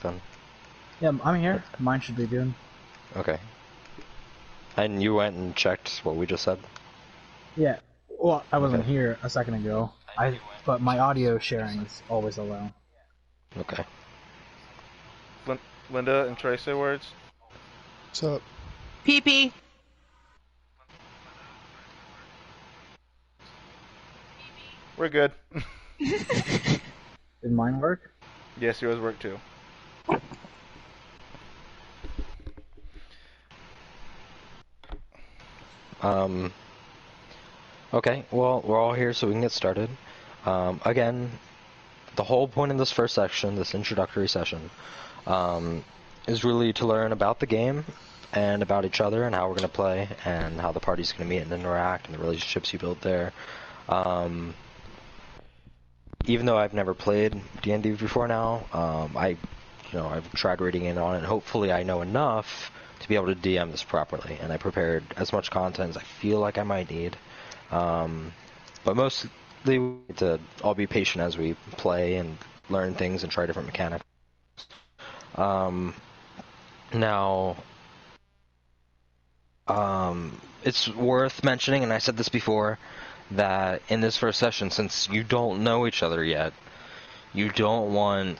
then. Yeah, I'm here. Mine should be good. Okay. And you went and checked what we just said? Yeah. Well, I wasn't Okay. here a second ago. But my audio sharing is always allow. Okay. Linda and Trey say words. What's up? Pee pee. We're good. Did mine work? Yes, yours work too. Okay, well, we're all here so we can get started. Again, the whole point of this first section, this introductory session, is really to learn about the game and about each other and how we're going to play and how the party's going to meet and interact and the relationships you build there. Even though I've never played D&D before now, I've tried reading in on it, and hopefully I know enough to be able to DM this properly, and I prepared as much content as I feel like I might need. But mostly we need to all be patient as we play and learn things and try different mechanics. It's worth mentioning, and I said this before, that in this first session, since you don't know each other yet, you don't want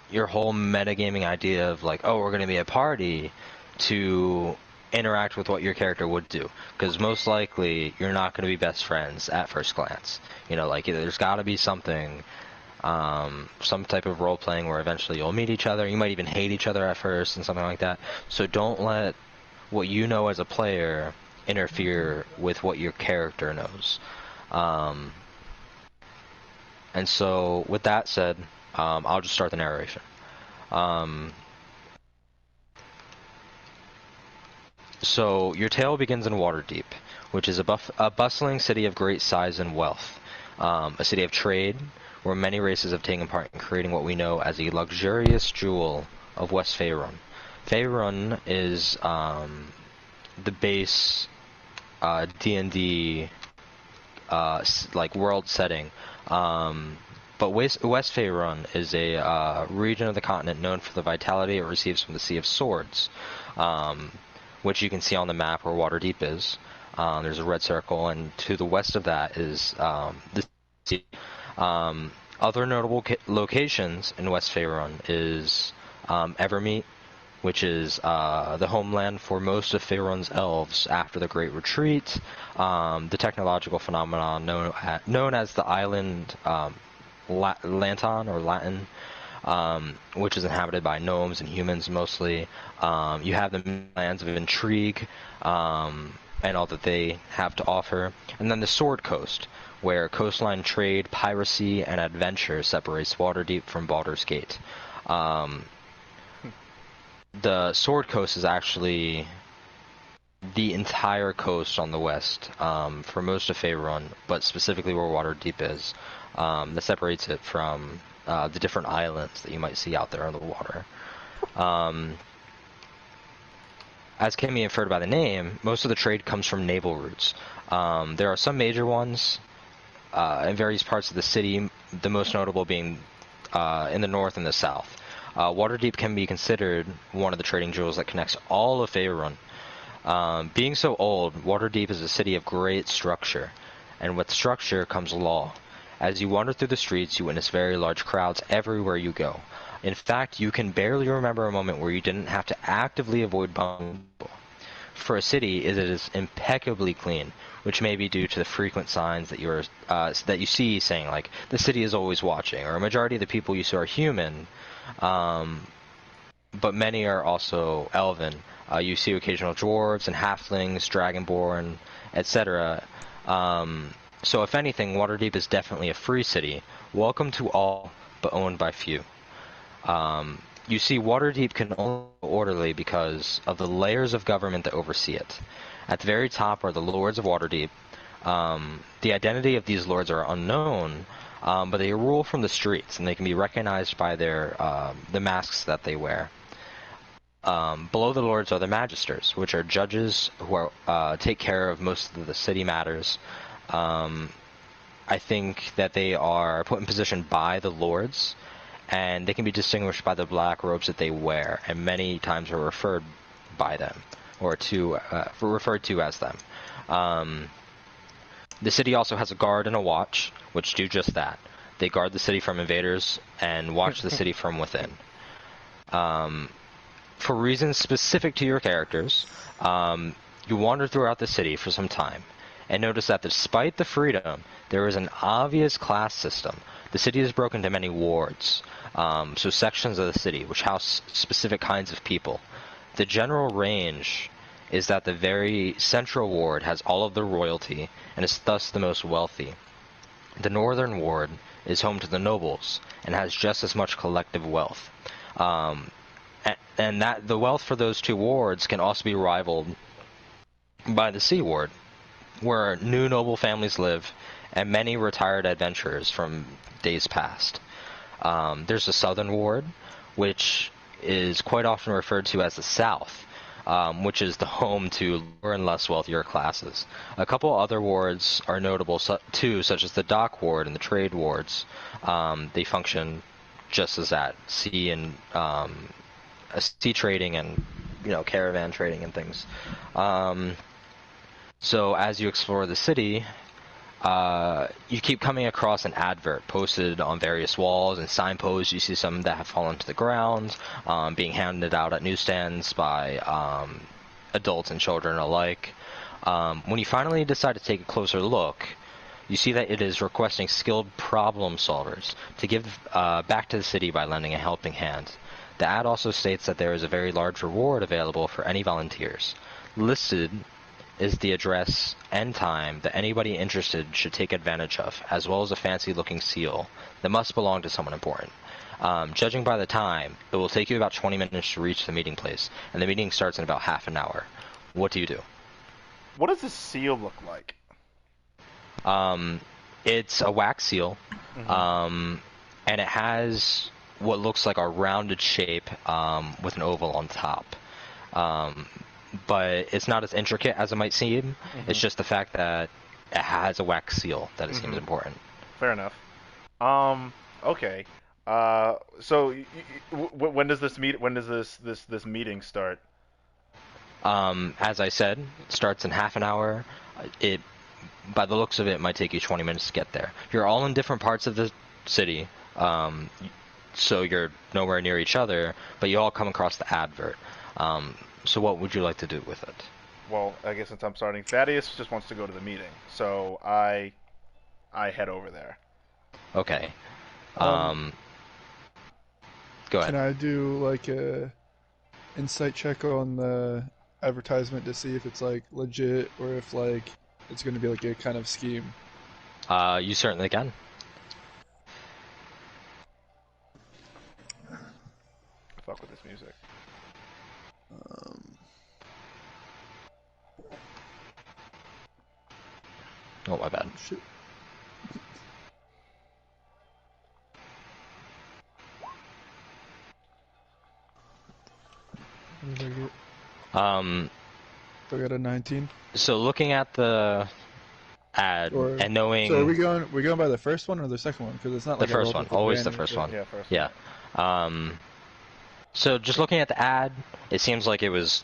your whole metagaming idea of like, oh, we're going to be a party, to interact with what your character would do, because most likely you're not going to be best friends at first glance. There's got to be something, some type of role playing where eventually you'll meet each other. You might even hate each other at first and something like that. So don't let what you know as a player interfere with what your character knows. And so with that said, I'll just start the narration. So your tale begins in Waterdeep, which is a bustling city of great size and wealth, a city of trade, where many races have taken part in creating what we know as a luxurious jewel of West Faerun. Faerun is the base D&D world setting, but West Faerun is a region of the continent known for the vitality it receives from the Sea of Swords, which you can see on the map where Waterdeep is. There's a red circle, and to the west of that is the sea. Other notable locations in West Faerun is Evermeet, which is the homeland for most of Faerun's elves after the Great Retreat, the technological phenomenon known as the island Lanton, or Latin, which is inhabited by gnomes and humans mostly. You have the lands of intrigue and all that they have to offer. And then the Sword Coast, where coastline trade, piracy, and adventure separates Waterdeep from Baldur's Gate. The Sword Coast is actually the entire coast on the west for most of Faerun, but specifically where Waterdeep is, that separates it from the different islands that you might see out there on the water. As can be inferred by the name, most of the trade comes from naval routes. There are some major ones in various parts of the city, the most notable being in the north and the south. Waterdeep can be considered one of the trading jewels that connects all of Faerun. Being so old, Waterdeep is a city of great structure, and with structure comes law. As you wander through the streets, you witness very large crowds everywhere you go. In fact, you can barely remember a moment where you didn't have to actively avoid bumping people. For a city, it is impeccably clean, which may be due to the frequent signs that you see saying like the city is always watching, or a majority of the people you see are human, but many are also elven. You see occasional dwarves and halflings, dragonborn, etc. So if anything, Waterdeep is definitely a free city, welcome to all, but owned by few. You see, Waterdeep can only be orderly because of the layers of government that oversee it. At the very top are the Lords of Waterdeep. The identity of these lords are unknown, but they rule from the streets, and they can be recognized by the masks that they wear. Below the lords are the magisters, which are judges who take care of most of the city matters. I think that they are put in position by the lords, and they can be distinguished by the black robes that they wear, and many times are referred by them, or referred to as them. The city also has a guard and a watch, which do just that. They guard the city from invaders and watch the city from within. For reasons specific to your characters, you wander throughout the city for some time, and notice that despite the freedom, there is an obvious class system. The city is broken into many wards, so sections of the city, which house specific kinds of people. The general range is that the very central ward has all of the royalty, and is thus the most wealthy. The northern ward is home to the nobles, and has just as much collective wealth. And that the wealth for those two wards can also be rivaled by the Sea Ward, where new noble families live, and many retired adventurers from days past. There's the Southern Ward, which is quite often referred to as the South, which is the home to lower and less wealthier classes. A couple other wards are notable too, such as the Dock Ward and the Trade Wards. They function just as that, sea trading and caravan trading and things. So as you explore the city, you keep coming across an advert posted on various walls and signposts. You see some that have fallen to the ground, being handed out at newsstands by adults and children alike. When you finally decide to take a closer look, you see that it is requesting skilled problem solvers to give back to the city by lending a helping hand. The ad also states that there is a very large reward available for any volunteers. Listed is the address and time that anybody interested should take advantage of, as well as a fancy-looking seal that must belong to someone important. Judging by the time, it will take you about 20 minutes to reach the meeting place, and the meeting starts in about half an hour. What do you do? What does the seal look like? It's a wax seal, Mm-hmm. and it has what looks like a rounded shape with an oval on top. But it's not as intricate as it might seem. Mm-hmm. It's just the fact that it has a wax seal that it seems important. Fair enough. Okay. So when does this this meeting start? As I said, it starts in half an hour. It, by the looks of it, might take you 20 minutes to get there. You're all in different parts of the city, so you're nowhere near each other, but you all come across the advert. So what would you like to do with it? Well, I guess since I'm starting, Thaddeus just wants to go to the meeting, so I head over there. Okay. Um, Go ahead. Can I do like a insight check on the advertisement to see if it's like legit or if like it's going to be like a kind of scheme? You certainly can. Fuck with this music. Oh, my bad. Shit. What did I get? I got a 19. So looking at the ad Or, and knowing So are we going by the first one or the second one? Because it's not the like I first rolled one, with always the advantage. first one. Yeah, first. Yeah. So just looking at the ad, it seems like it was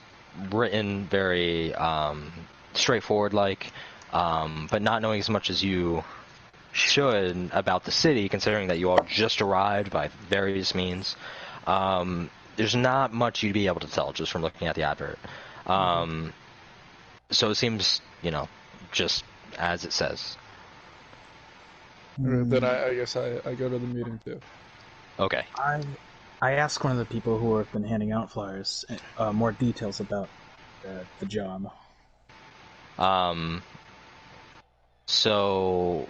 written very straightforward, but not knowing as much as you should about the city, considering that you all just arrived by various means. There's not much you'd be able to tell just from looking at the advert. So it seems, just as it says. Alright, then I guess I go to the meeting too. Okay. I asked one of the people who have been handing out flyers more details about the job. So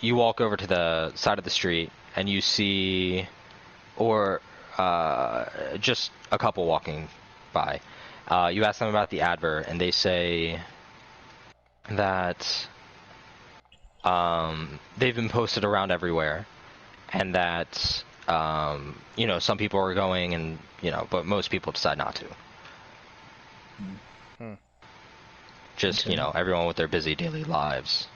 you walk over to the side of the street and you see, or just a couple walking by. You ask them about the advert, and they say that they've been posted around everywhere, and that some people are going, and but most people decide not to. Just Okay. everyone with their busy daily lives.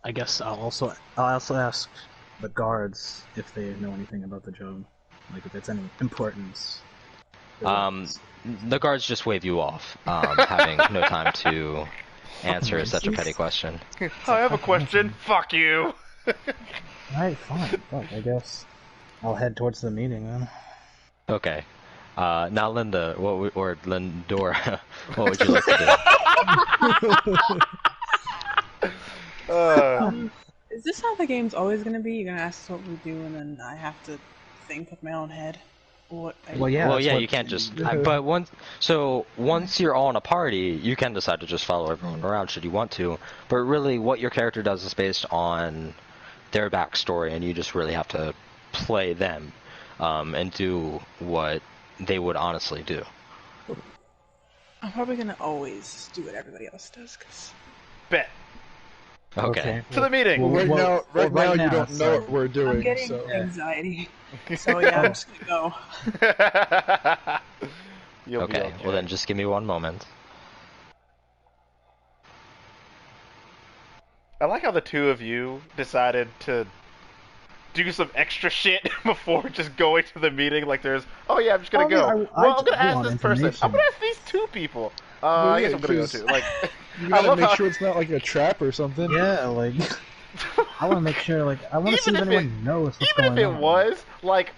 I guess I'll also ask the guards if they know anything about the job, like if it's any importance. The guards just wave you off, having no time to answer such a petty question. I have a question. Fuck you. Alright, fine. Fuck, I guess I'll head towards the meeting then. Okay. Now, Linda, or Lindora, what would you like to do? Is this how the game's always gonna be? You're gonna ask us what we do, and then I have to think with my own head? What? Well, yeah. Well, that's yeah, what- you can't just. But once you're all in a party, you can decide to just follow everyone around should you want to. But really, what your character does is based on their backstory, and you just really have to play them and do what they would honestly do. I'm probably gonna always do what everybody else does, cause Bet. Okay. To the meeting. Well, right now, you don't know so- what we're doing. I'm getting so. anxiety. So yeah, I'm just gonna go. You'll be Okay. Well, then just give me one moment. I like how the two of you decided to do some extra shit before just going to the meeting. Like there's, oh yeah, I'm just gonna Oh, go. yeah, well, I I'm gonna do ask want this person. information. I'm gonna ask these two people. Well, I guess yeah, I'm gonna go 'cause too. Like, You I gotta love make how- sure it's not like a trap or something. Yeah, like I want to make sure, like I want to see if Even if anyone knows what's even going if it on. was like,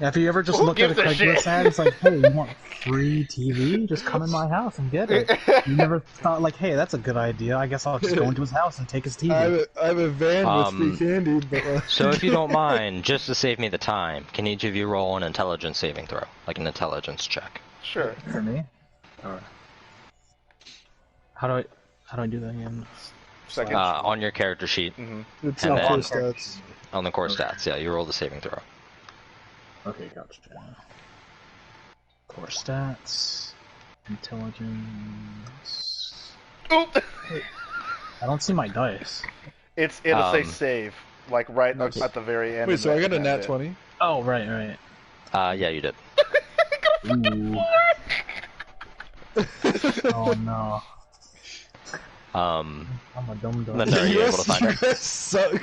Yeah, if you ever just Who look at a gives a shit? Craigslist ad, it's like, hey, you want free TV? Just come in my house and get it. You never thought, like, hey, that's a good idea. I guess I'll just go into his house and take his TV. I have a van with free candy, but So if you don't mind, just to save me the time, can each of you roll an intelligence saving throw, like an intelligence check? sure. For me? Or how do I do that again? Second. On your character sheet, it's And not then- for stats. on the core stats, yeah, you roll the saving throw. Okay, gotcha. Core stats, intelligence. Oop! I don't see my dice. It'll say Um, save, like right Nice. at the very end. Wait, of so I got a that nat bit. 20? Oh, right. Yeah, you did. Ooh. Oh no, I'm a dumb dog. Linda, are you able to find her? You guys suck.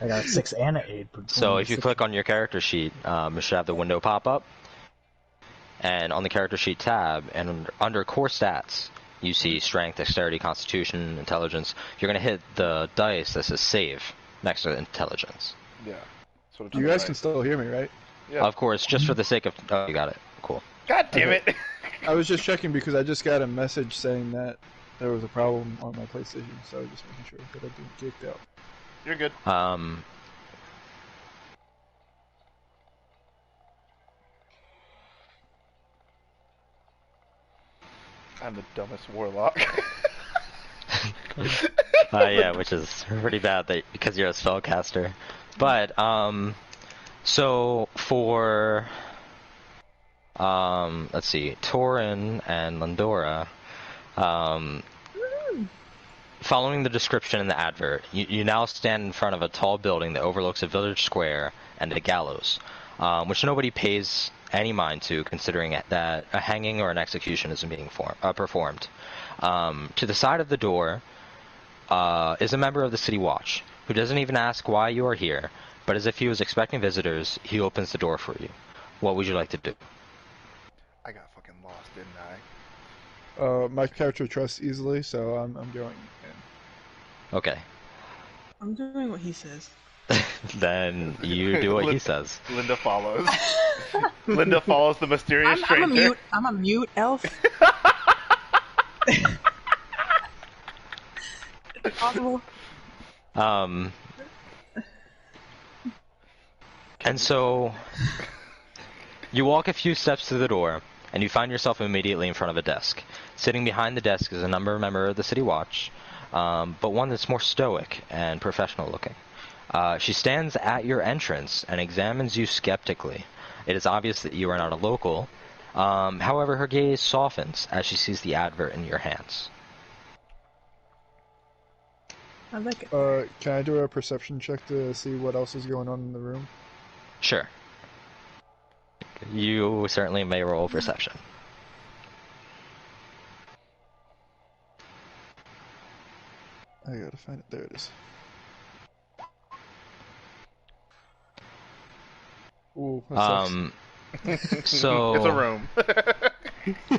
I got a 6 and an 8. but So only if you six. click on your character sheet, it should have the window pop up. And on the character sheet tab, and under core stats, you see strength, dexterity, constitution, intelligence. You're going to hit the dice that says save next to intelligence. Yeah. So it's You on the guys right. can still hear me, right? Yeah. Of course, just for the sake of... Oh, you got it. Cool. God damn Okay. it! I was just checking because I just got a message saying that there was a problem on my PlayStation, so I was just making sure that I didn't get kicked out. You're good. I'm the dumbest warlock. Yeah, which is pretty bad because you're a spellcaster. But, so for, let's see, Torin and Lindora, following the description in the advert, you now stand in front of a tall building that overlooks a village square and a gallows, which nobody pays any mind to, considering that a hanging or an execution isn't being performed. To the side of the door is a member of the City Watch, who doesn't even ask why you are here, but as if he was expecting visitors, he opens the door for you. What would you like to do? I got fucking lost, didn't I? My character trusts easily, so I'm going in. Okay. I'm doing what he says. Then you do what he says. Linda follows. Linda follows the mysterious stranger. I'm a mute elf. Is it possible? And so you walk a few steps to the door, and you find yourself immediately in front of a desk. Sitting behind the desk is a member of the City Watch, but one that's more stoic and professional looking. She stands at your entrance and examines you skeptically. It is obvious that you are not a local. However, her gaze softens as she sees the advert in your hands. I like it. Can I do a perception check to see what else is going on in the room? Sure. You certainly may roll perception. I gotta find it. There it is. Ooh, that sucks. So It's a room.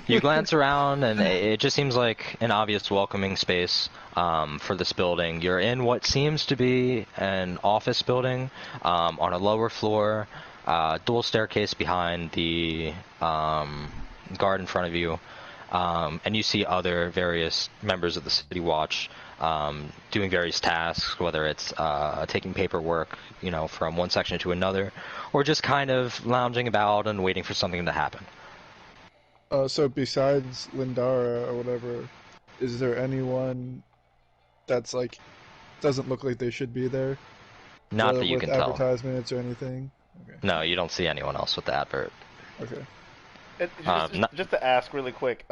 you glance around, and it just seems like an obvious welcoming space for this building. You're in what seems to be an office building on a lower floor, dual staircase behind the guard in front of you, and you see other various members of the City Watch doing various tasks, whether it's taking paperwork, from one section to another, or just kind of lounging about and waiting for something to happen. So besides Lindara or whatever, is there anyone that's like doesn't look like they should be there? Not that you with can tell. advertisements or anything? Okay. No, you don't see anyone else with the advert. Okay. Just to ask really quick,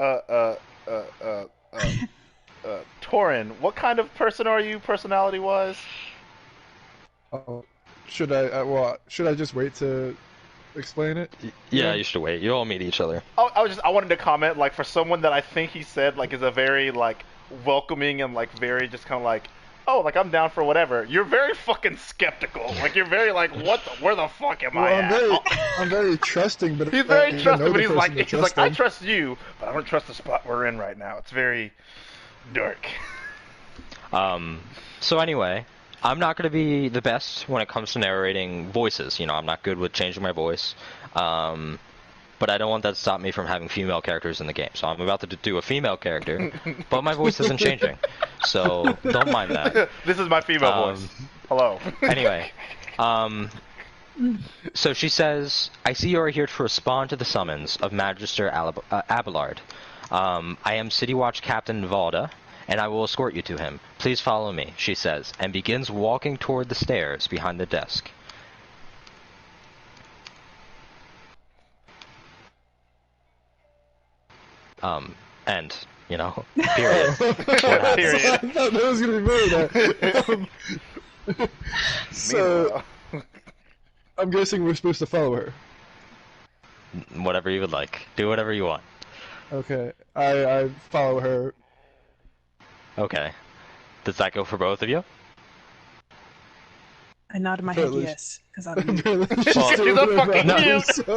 Torin, what kind of person are you, personality-wise? Should I just wait to explain it? Yeah, you should wait. You all meet each other. I wanted to comment, like, for someone that I think he said, like, is a very, like, welcoming and, like, very just kind of like, oh, like, I'm down for whatever. You're very fucking skeptical. Like, you're very like, where the fuck am I at? I'm very trusting, but he's very trusting, but he's like, him. I trust you, but I don't trust the spot we're in right now. It's very dark. So anyway, I'm not going to be the best when it comes to narrating voices. I'm not good with changing my voice. But I don't want that to stop me from having female characters in the game. So I'm about to do a female character, but my voice isn't changing. So don't mind that. This is my female voice. Hello. Anyway, so she says, I see you are here to respond to the summons of Magister Abelard. I am City Watch Captain Valda, and I will escort you to him. Please follow me, she says, and begins walking toward the stairs behind the desk. End. Period. Period. I thought that was gonna be me. So, I'm guessing we're supposed to follow her. Whatever you would like. Do whatever you want. Okay, I follow her. Okay. Does that go for both of you? I nod my head yes, because I'm mute. She's a fucking mute.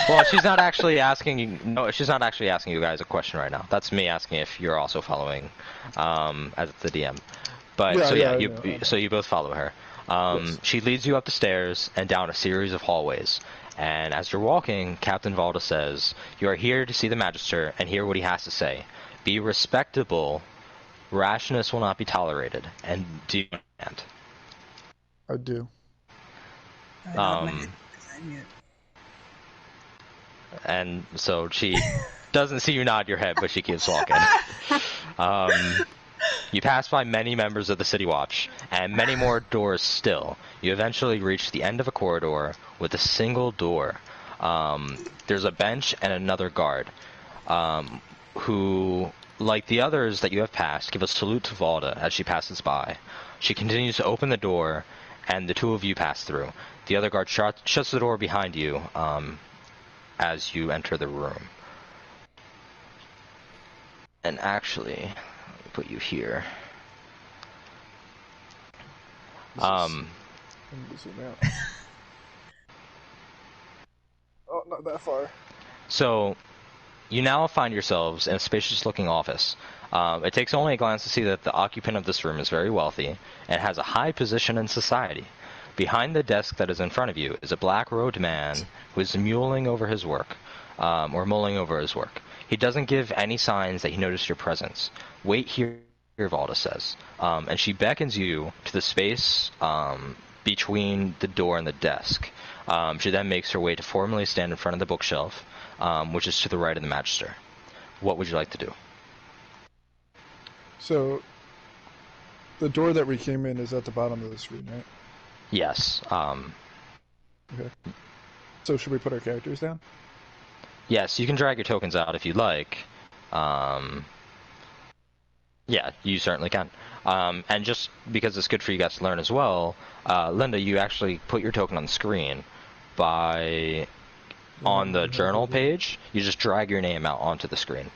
Well, she's not actually asking you. No, she's not actually asking you guys a question right now. That's me asking if you're also following, as the DM. But so you both follow her. Yes. She leads you up the stairs and down a series of hallways. And as you're walking, Captain Valda says, "You are here to see the Magister and hear what he has to say. Be respectable. Rashness will not be tolerated. And do you understand?" I do. I nod my head because I'm mute. And so she doesn't see you nod your head, but she keeps walking. You pass by many members of the City Watch, and many more doors still. You eventually reach the end of a corridor with a single door. There's a bench and another guard, who, like the others that you have passed, give a salute to Valda as she passes by. She continues to open the door, and the two of you pass through. The other guard shuts the door behind you as you enter the room. And actually, let me put you here. I need to zoom out. Oh, not that far. So, you now find yourselves in a spacious-looking office. It takes only a glance to see that the occupant of this room is very wealthy and has a high position in society. Behind the desk that is in front of you is a black-robed man who is mulling over his work. He doesn't give any signs that he noticed your presence. Wait here, Valda says. And she beckons you to the space between the door and the desk. She then makes her way to formally stand in front of the bookshelf, which is to the right of the Magister. What would you like to do? So, the door that we came in is at the bottom of the screen, right? Yes. Okay. So should we put our characters down? Yes, you can drag your tokens out if you'd like. Yeah, you certainly can. And just because it's good for you guys to learn as well, Linda, you actually put your token on the screen on the journal page, you just drag your name out onto the screen.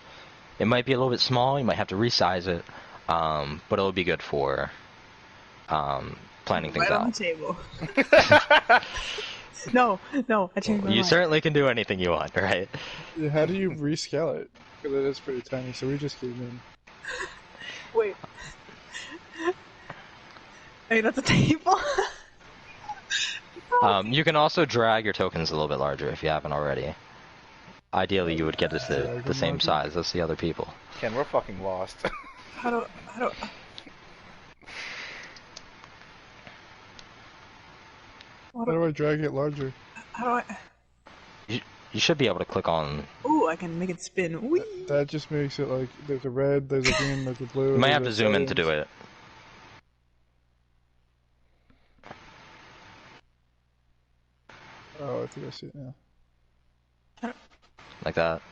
It might be a little bit small, you might have to resize it, but it'll be good for planning things Right on out. the table. No, I changed my You mind. certainly can do anything you want, right? Yeah, how do you rescale it? Because it is pretty tiny, so we just came in. Wait. Wait, that's a table? You can also drag your tokens a little bit larger if you haven't already. Ideally, you would get it to the same size as the other people. Ken, we're fucking lost. How do How do I drag it larger? how do I? You should be able to click on. Ooh, I can make it spin. Whee! That just makes it like there's a red, there's a green, there's a blue. You might have there's to a zoom in to do settings. it. Oh, I think I see it now. Like that.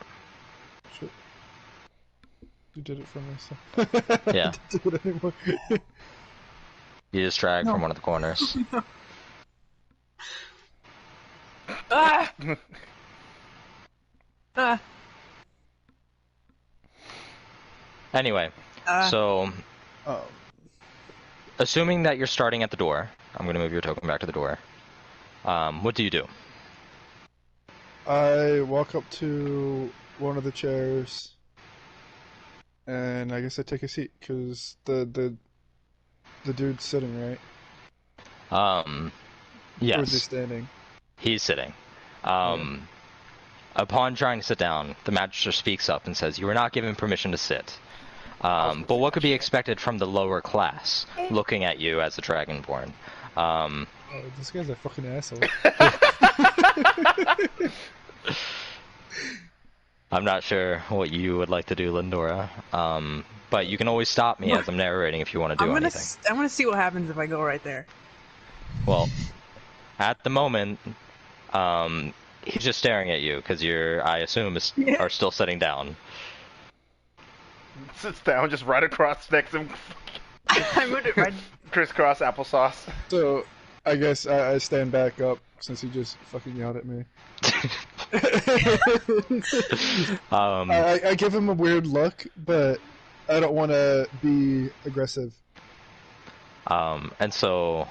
Shit. You did it for me, so. Yeah. I didn't do it anymore. You just drag No. from one of the corners. Ah! Ah! Anyway, so Oh. assuming that you're starting at the door, I'm going to move your token back to the door. What do you do? I walk up to one of the chairs, and I guess I take a seat because the dude's sitting, right? Or is he Yes, standing? he's sitting. Upon trying to sit down, the magister speaks up and says, "You are not given permission to sit. But what could be expected from the lower class, looking at you as a dragonborn?" Oh, this guy's a fucking asshole. I'm not sure what you would like to do, Lindora. But you can always stop me as I'm narrating if you want to do anything. I'm gonna see what happens if I go right there. Well, at the moment, he's just staring at you because I assume, are still sitting down. Sits down just right across next to him. I moved it right. Crisscross applesauce. So, I guess I stand back up since he just fucking yelled at me. I give him a weird look, but I don't want to be aggressive. And so,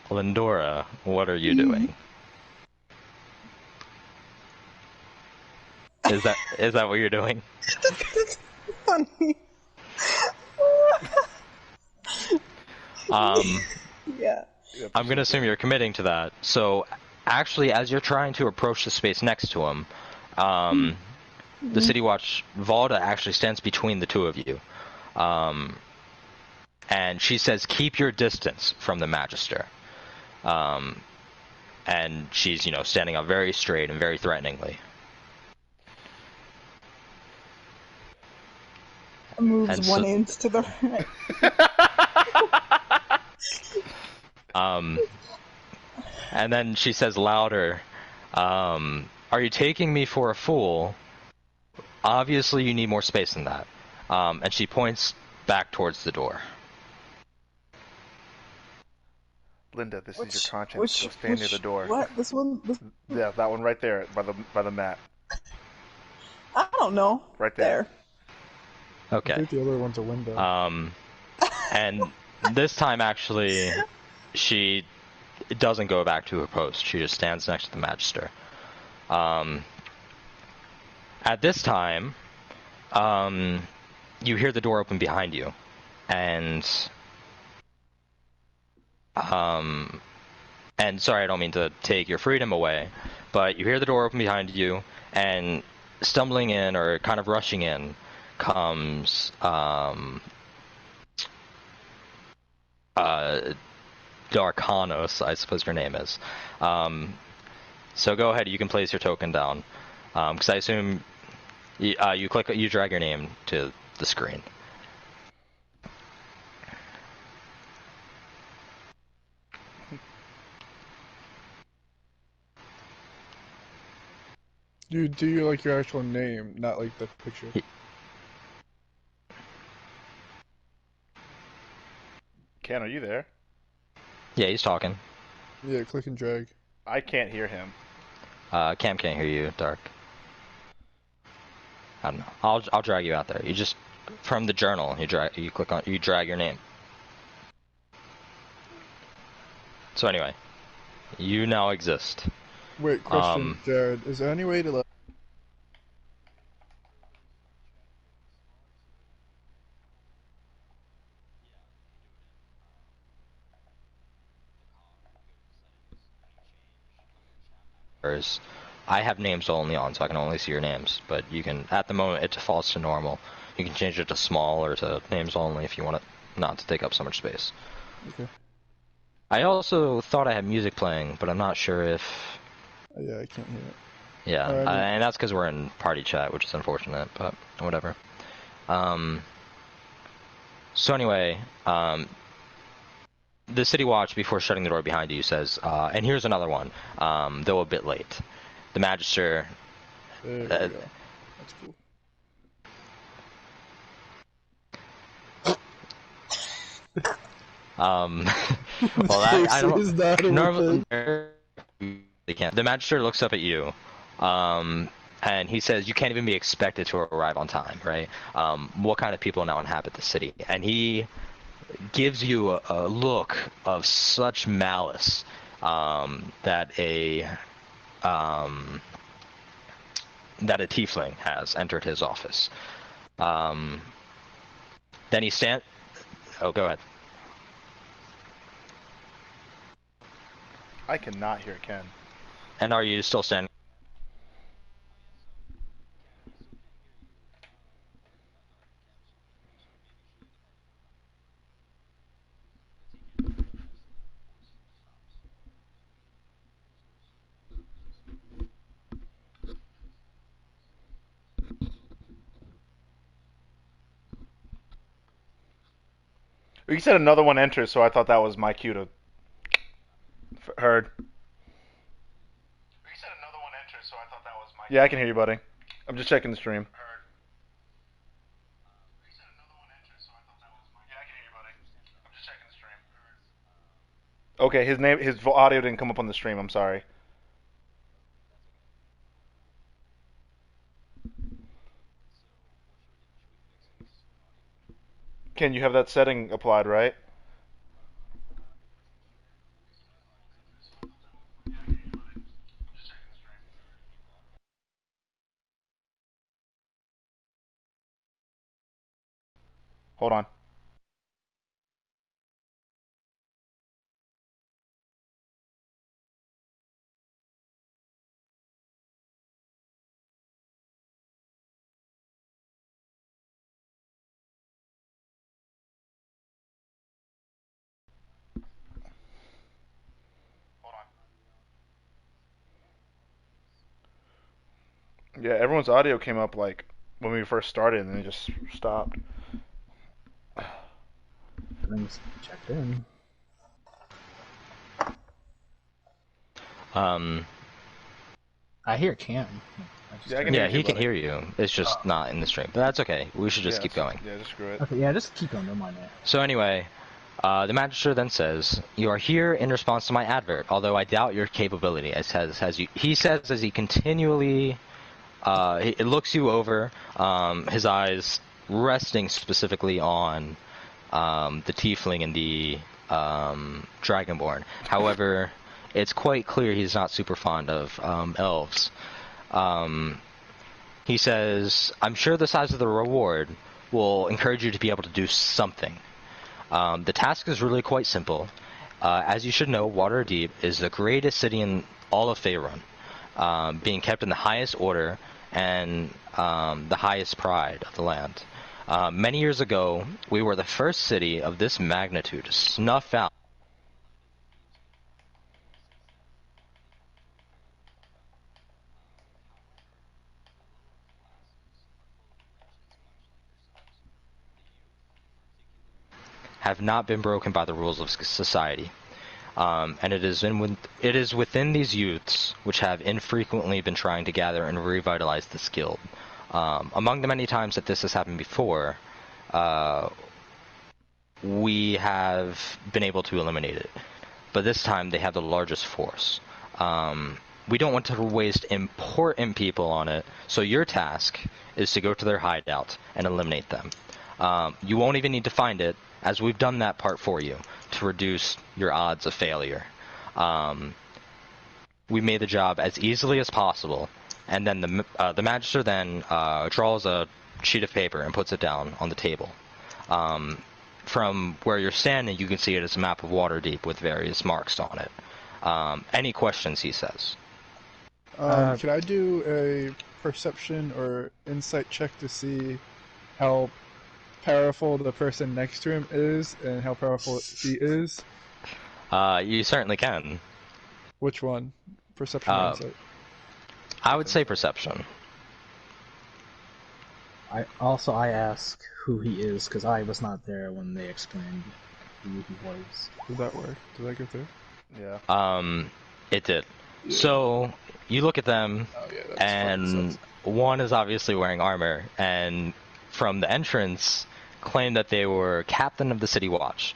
Lindora, what are you doing? Is that what you're doing? That's funny. Yeah. I'm gonna assume you're committing to that. So, actually, as you're trying to approach the space next to him, the City Watch Valda actually stands between the two of you, and she says, "Keep your distance from the Magister." And she's, standing up very straight and very threateningly. Moves And 1 so- inch to the right. And then she says louder, "Are you taking me for a fool? Obviously you need more space than that." And she points back towards the door. Linda, this is your conscience. Go stand near the door. What? This one? Yeah, that one right there by the mat. I don't know. Right there. I Okay. think the other one's a window. And this time, actually, she doesn't go back to her post. She just stands next to the Magister. At this time, you hear the door open behind you, and sorry, I don't mean to take your freedom away, but you hear the door open behind you, and stumbling in or kind of rushing in comes Darkanos, I suppose your name is. So go ahead, you can place your token down, because I assume you drag your name to the screen. You do like your actual name, not like the picture. Ken, are you there? Yeah, he's talking. Yeah, click and drag. I can't hear him. Cam can't hear you, Dark. I don't know. I'll drag you out there. You just from the journal. You click on, you drag your name. So anyway, you now exist. Wait, question, Jared. Is there any way to I have names only on, so I can only see your names. But you can, at the moment, it defaults to normal. You can change it to small or to names only if you want it not to take up so much space. Okay. I also thought I had music playing, but I'm not sure if... Yeah, I can't hear it. Yeah, and that's because we're in party chat, which is unfortunate, but whatever. So anyway, the City Watch, before shutting the door behind you, says, and here's another one, though a bit late. The Magister... There we go. That's cool. Well, I don't... Normally, they can't. The Magister looks up at you, and he says, you can't even be expected to arrive on time, right? What kind of people now inhabit the city? And he gives you a look of such malice that a tiefling has entered his office. Then he Oh, go ahead. I cannot hear Ken. And are you still standing? You said another one enters, so I thought that was my cue to... Heard. Yeah, I can hear you, buddy. I'm just checking the stream. Okay, his audio didn't come up on the stream. I'm sorry. Ken, you have that setting applied, right? Hold on. Yeah, everyone's audio came up like when we first started, and then it just stopped. Everything's checked in. I hear Cam. Yeah, he can hear you. It's just not in the stream. But that's okay. We should just keep going. Yeah, just screw it. Okay, yeah, just keep going. Don't mind that. So anyway, the Magister then says, you are here in response to my advert, although I doubt your capability. He says as he continually he looks you over, his eyes resting specifically on the Tiefling and the Dragonborn. However, it's quite clear he's not super fond of elves. He says, I'm sure the size of the reward will encourage you to be able to do something. The task is really quite simple. As you should know, Waterdeep is the greatest city in all of Faerun, being kept in the highest order and the highest pride of the land. Many years ago, we were the first city of this magnitude to snuff out have not been broken by the rules of society. And it is within these youths which have infrequently been trying to gather and revitalize this guild. Among the many times that this has happened before, we have been able to eliminate it. But this time they have the largest force. We don't want to waste important people on it, so your task is to go to their hideout and eliminate them. You won't even need to find it, as we've done that part for you to reduce your odds of failure. We made the job as easily as possible, and then the Magister then draws a sheet of paper and puts it down on the table. From where you're standing, you can see it as a map of Waterdeep with various marks on it. Any questions, he says? Can I do a perception or insight check to see how powerful the person next to him is and how powerful he is? You certainly can. Which one? Perception or insight? I would say perception. I ask who he is because I was not there when they explained who he was. Did that work? Did that go through? Yeah. It did. Yeah. So you look at them, and one is obviously wearing armor, and from the entrance, claimed that they were captain of the City Watch.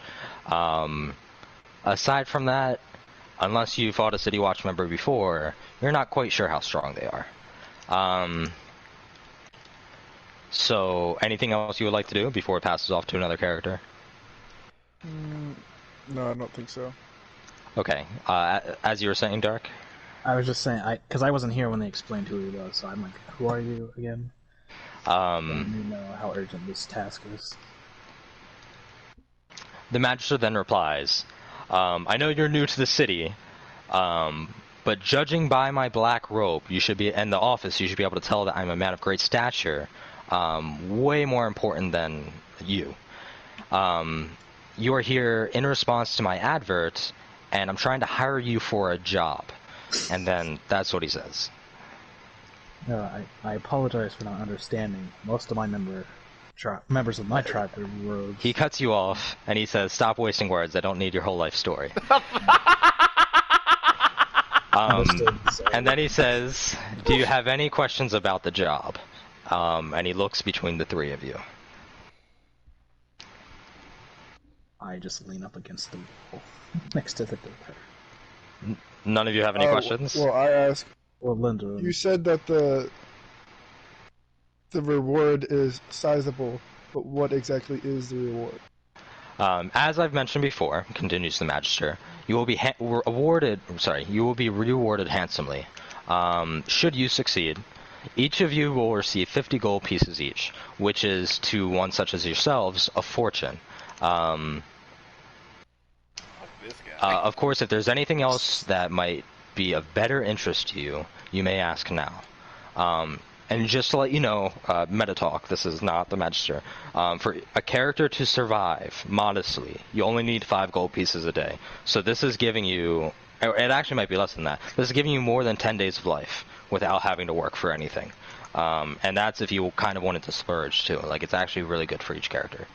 Aside from that, unless you fought a City Watch member before, you're not quite sure how strong they are. So, anything else you would like to do before it passes off to another character? No, I don't think so. Okay. As you were saying, Dark? I was just saying, because I wasn't here when they explained who he was, so I'm like, who are you again? Let me know how urgent this task is. The Magister then replies, I know you're new to the city, but judging by my black robe, and the office, you should be able to tell that I'm a man of great stature, way more important than you. You are here in response to my advert, and I'm trying to hire you for a job. And then that's what he says. I apologize for not understanding. Most of my members of my tribe are rogues. He cuts you off, and he says, stop wasting words. I don't need your whole life story. And then he says, do you have any questions about the job? And he looks between the three of you. I just lean up against the wall next to the door. None of you have any questions? Well, I ask. Well, Linda. You said that the reward is sizable, but what exactly is the reward? As I've mentioned before, continues the Magister, you will be rewarded handsomely. Should you succeed, each of you will receive 50 gold pieces each, which is, to one such as yourselves, a fortune. Of course, if there's anything else that might be of better interest to you, you may ask now. And just to let you know, meta talk, this is not the Magister. For a character to survive modestly, you only need 5 gold pieces a day. So this is giving you, it actually might be less than that, this is giving you more than 10 days of life without having to work for anything. And that's if you kind of wanted to splurge too. Like, it's actually really good for each character.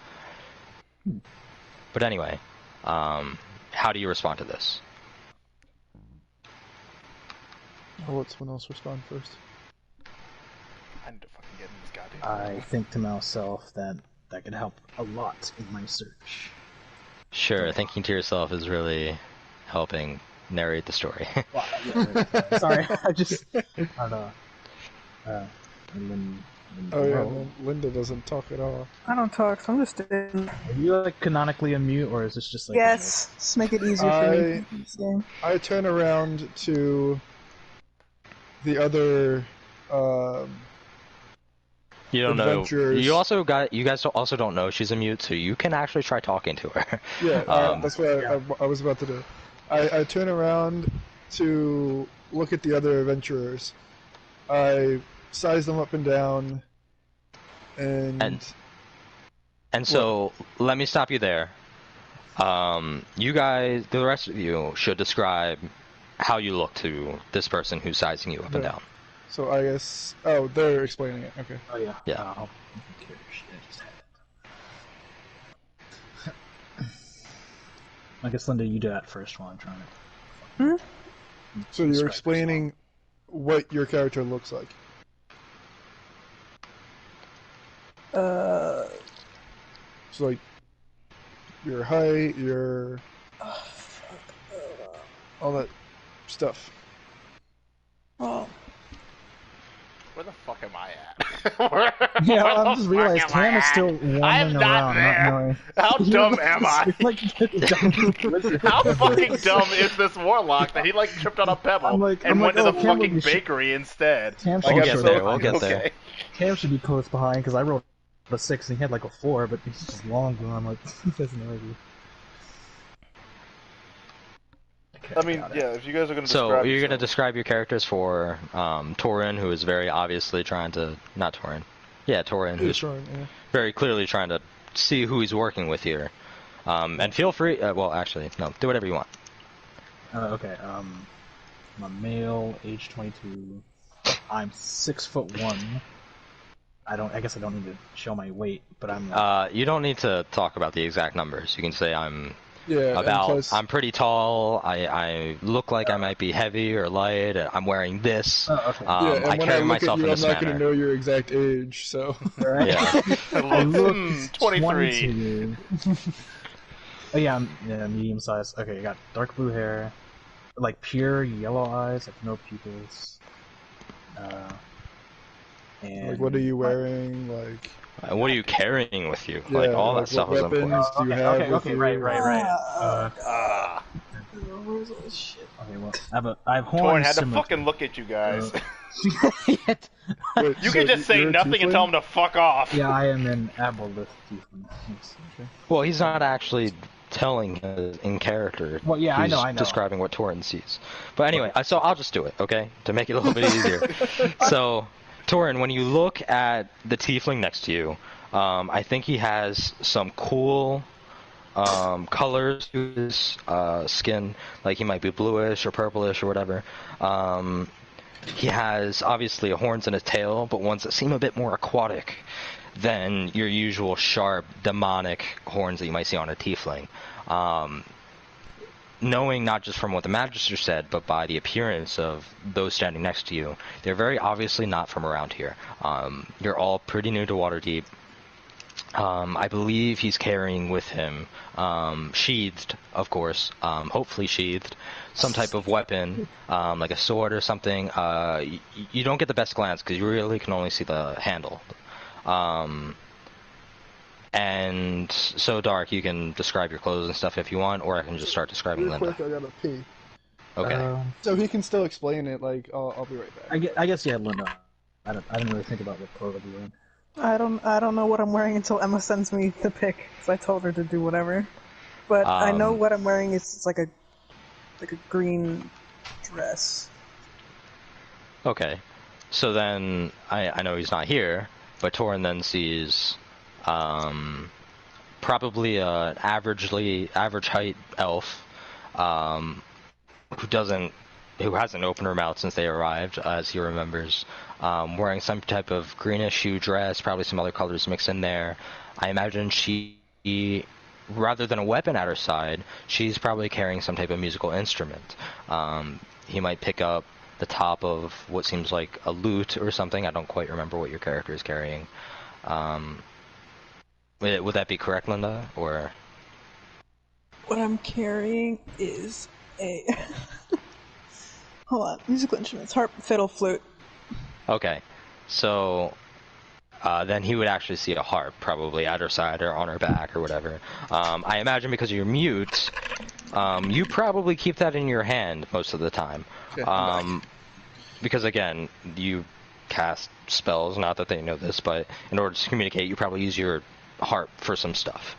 But anyway, how do you respond to this? I'll let someone else respond first. I need to fucking get in this goddamn. I think to myself that could help a lot in my search. Sure, thinking to yourself is really helping narrate the story. Sorry, I don't know. Linda doesn't talk at all. I don't talk, so I'm just sitting. Are you like canonically a mute, or is this just like? Yes, just make it easier for me in this game. I turn around to the other. You don't adventures. know. You guys also don't know she's a mute, so you can actually try talking to her. Yeah, that's what I was about to do. I turn around to look at the other adventurers. I size them up and down, and so let me stop you there. You guys, the rest of you, should describe how you look to this person who's sizing you up and down. So I guess... Oh, they're explaining it. Okay. Oh, yeah. Yeah. I guess, Linda, you do that first while I'm trying to... So you're explaining what your character looks like. So, like, your height, your... all that stuff. Oh. Where the fuck am I at? where Yeah, where I the just fuck realized am I Tam is at? still I'm wandering not around, not there. knowing. How You're dumb like am this- I? You're like the dumbest wizard How ever. fucking dumb is this warlock that he like tripped on a pebble I'm like, and went to oh, the Tam would fucking be bakery instead? Tam Like, should We'll be get short there. of We'll mine. get there. Okay. Tam should be close behind because I rolled a 6 and he had like a 4, but he's just long gone. I'm like, he has no idea. Okay, I mean, got it. yeah, if you guys are going to So describe you're going to yourself- describe your characters for Torin, who is very obviously trying to... Not Torin. Yeah, Torin, who's very clearly trying to see who he's working with here. And feel free... well, actually, no. Do whatever you want. Okay, I'm a male, age 22. I'm 6'1". I guess I don't need to show my weight, but I'm. You don't need to talk about the exact numbers. You can say I'm Yeah, and plus, I'm pretty tall. I look like I might be heavy or light. I'm wearing this. Oh, okay. yeah, and I when I carry look at myself you, in I'm this not going to manner. know your exact age, so. Right? Yeah. I look 23. 22. Oh yeah, I'm medium sized. Okay, I got dark blue hair, like pure yellow eyes, like no pupils. And Like, what are you wearing? Like, What are you carrying with you? yeah, Like all that like, stuff what is weapons important. do you Okay, have okay, with okay, you? right. Ah. Where's all this shit? Okay, well, I have Torin horns. had to similar fucking look at you guys. Wait, You so can just say you're a nothing and tiefling? tell him to fuck off. Yeah, I am an aboleth tiefling. Yes, okay. Well, he's not actually telling in character. Well, yeah, he's I know. describing what Torin sees. But anyway, so I'll just do it, okay? To make it a little bit easier. So, Torin, when you look at the tiefling next to you, I think he has some cool colors to his skin. Like he might be bluish or purplish or whatever. He has obviously horns in his tail, but ones that seem a bit more aquatic than your usual sharp, demonic horns that you might see on a tiefling. Knowing not just from what the Magister said, but by the appearance of those standing next to you, they're very obviously not from around here. You're all pretty new to Waterdeep. I believe he's carrying with him, sheathed, of course, hopefully sheathed, some type of weapon, like a sword or something. You don't get the best glance because you really can only see the handle. And so, Dark, you can describe your clothes and stuff if you want, or I can just start describing Real Linda. quick, I gotta pee. Okay. So he can still explain it, like, I'll be right back. I guess yeah, Linda. I didn't really think about what clothes I'd be wearing. I don't know what I'm wearing until Emma sends me the pic, because I told her to do whatever. But I know what I'm wearing is like a green dress. Okay. So then, I know he's not here, but Torin then sees probably an average height elf who hasn't opened her mouth since they arrived, as he remembers, wearing some type of greenish hue dress, probably some other colors mixed in there. I imagine she, rather than a weapon at her side, she's probably carrying some type of musical instrument. He might pick up the top of what seems like a lute or something. I don't quite remember what your character is carrying. Would that be correct, Linda? Or What I'm carrying is a hold on, musical instruments: harp, fiddle, flute. okay, so then he would actually see a harp probably at her side or on her back or whatever. I imagine because you're mute, you probably keep that in your hand most of the time. Because again, you cast spells, not that they know this, but in order to communicate, you probably use your harp for some stuff.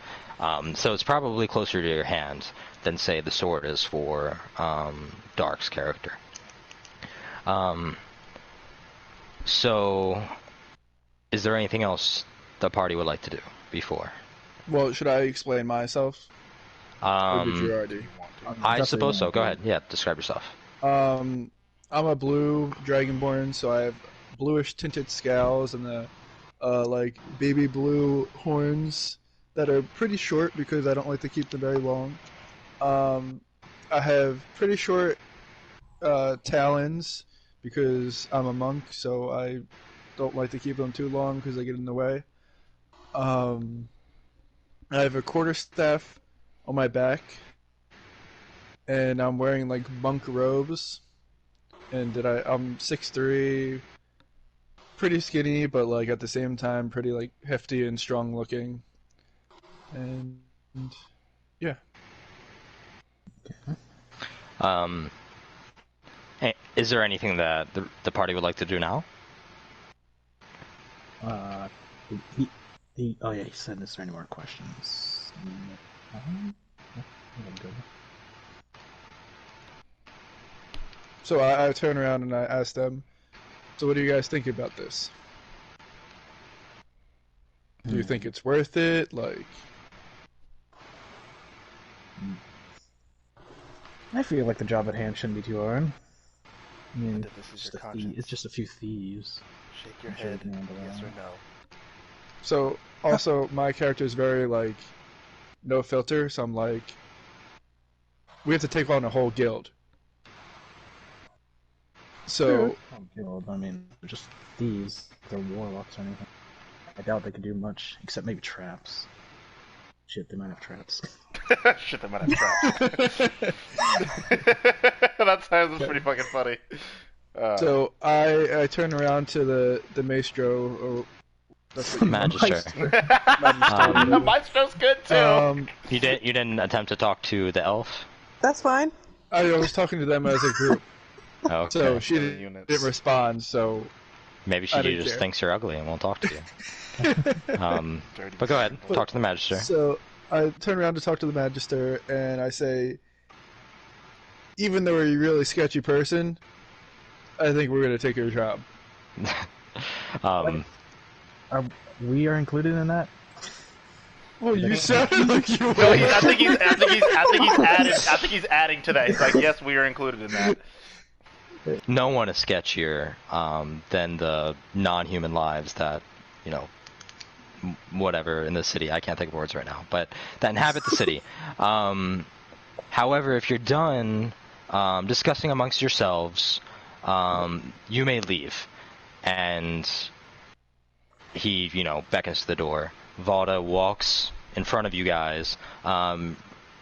So it's probably closer to your hand than, say, the sword is for Dark's character. So, is there anything else the party would like to do before? Well, should I explain myself? Or did you already? I suppose so. Go ahead. Yeah, describe yourself. I'm a blue dragonborn, so I have bluish tinted scales and the like baby blue horns that are pretty short because I don't like to keep them very long. I have pretty short talons because I'm a monk, so I don't like to keep them too long because they get in the way. I have a quarterstaff on my back, and I'm wearing like monk robes. And I'm 6'3", pretty skinny, but like at the same time pretty like hefty and strong looking. And yeah. Is there anything that the party would like to do now? He said, is there any more questions? Good. So I turn around and I ask them, so what do you guys think about this? Do you think it's worth it? Like, I feel like the job at hand shouldn't be too hard. I mean, This is it's just a few thieves. Shake your head, yes or no. so also my character is very like no filter, so I'm like, we have to take on a whole guild. So Guild, I mean, they're just thieves. They're warlocks or anything. I doubt they could do much, except maybe traps. Shit, they might have traps. Shit, they might have traps. That sounds pretty fucking funny. So I turn around to the maestro, or that's what you Magister. Maestro's good too. You didn't attempt to talk to the elf? That's fine. I was talking to them as a group, Okay. so she didn't respond. So Maybe she just thinks you're ugly and won't talk to you. But go ahead, talk to the Magister. So I turn around to talk to the Magister, and I say, even though you're a really sketchy person, I think we're going to take your job. We are included in that? Well, you sounded like you were. No, I think he's adding to that. He's like, yes, we are included in that. No one is sketchier than the non-human lives that, you know, whatever in the city. I can't think of words right now, but that inhabit the city. However, if you're done discussing amongst yourselves, you may leave. And he, beckons to the door. Valda walks in front of you guys.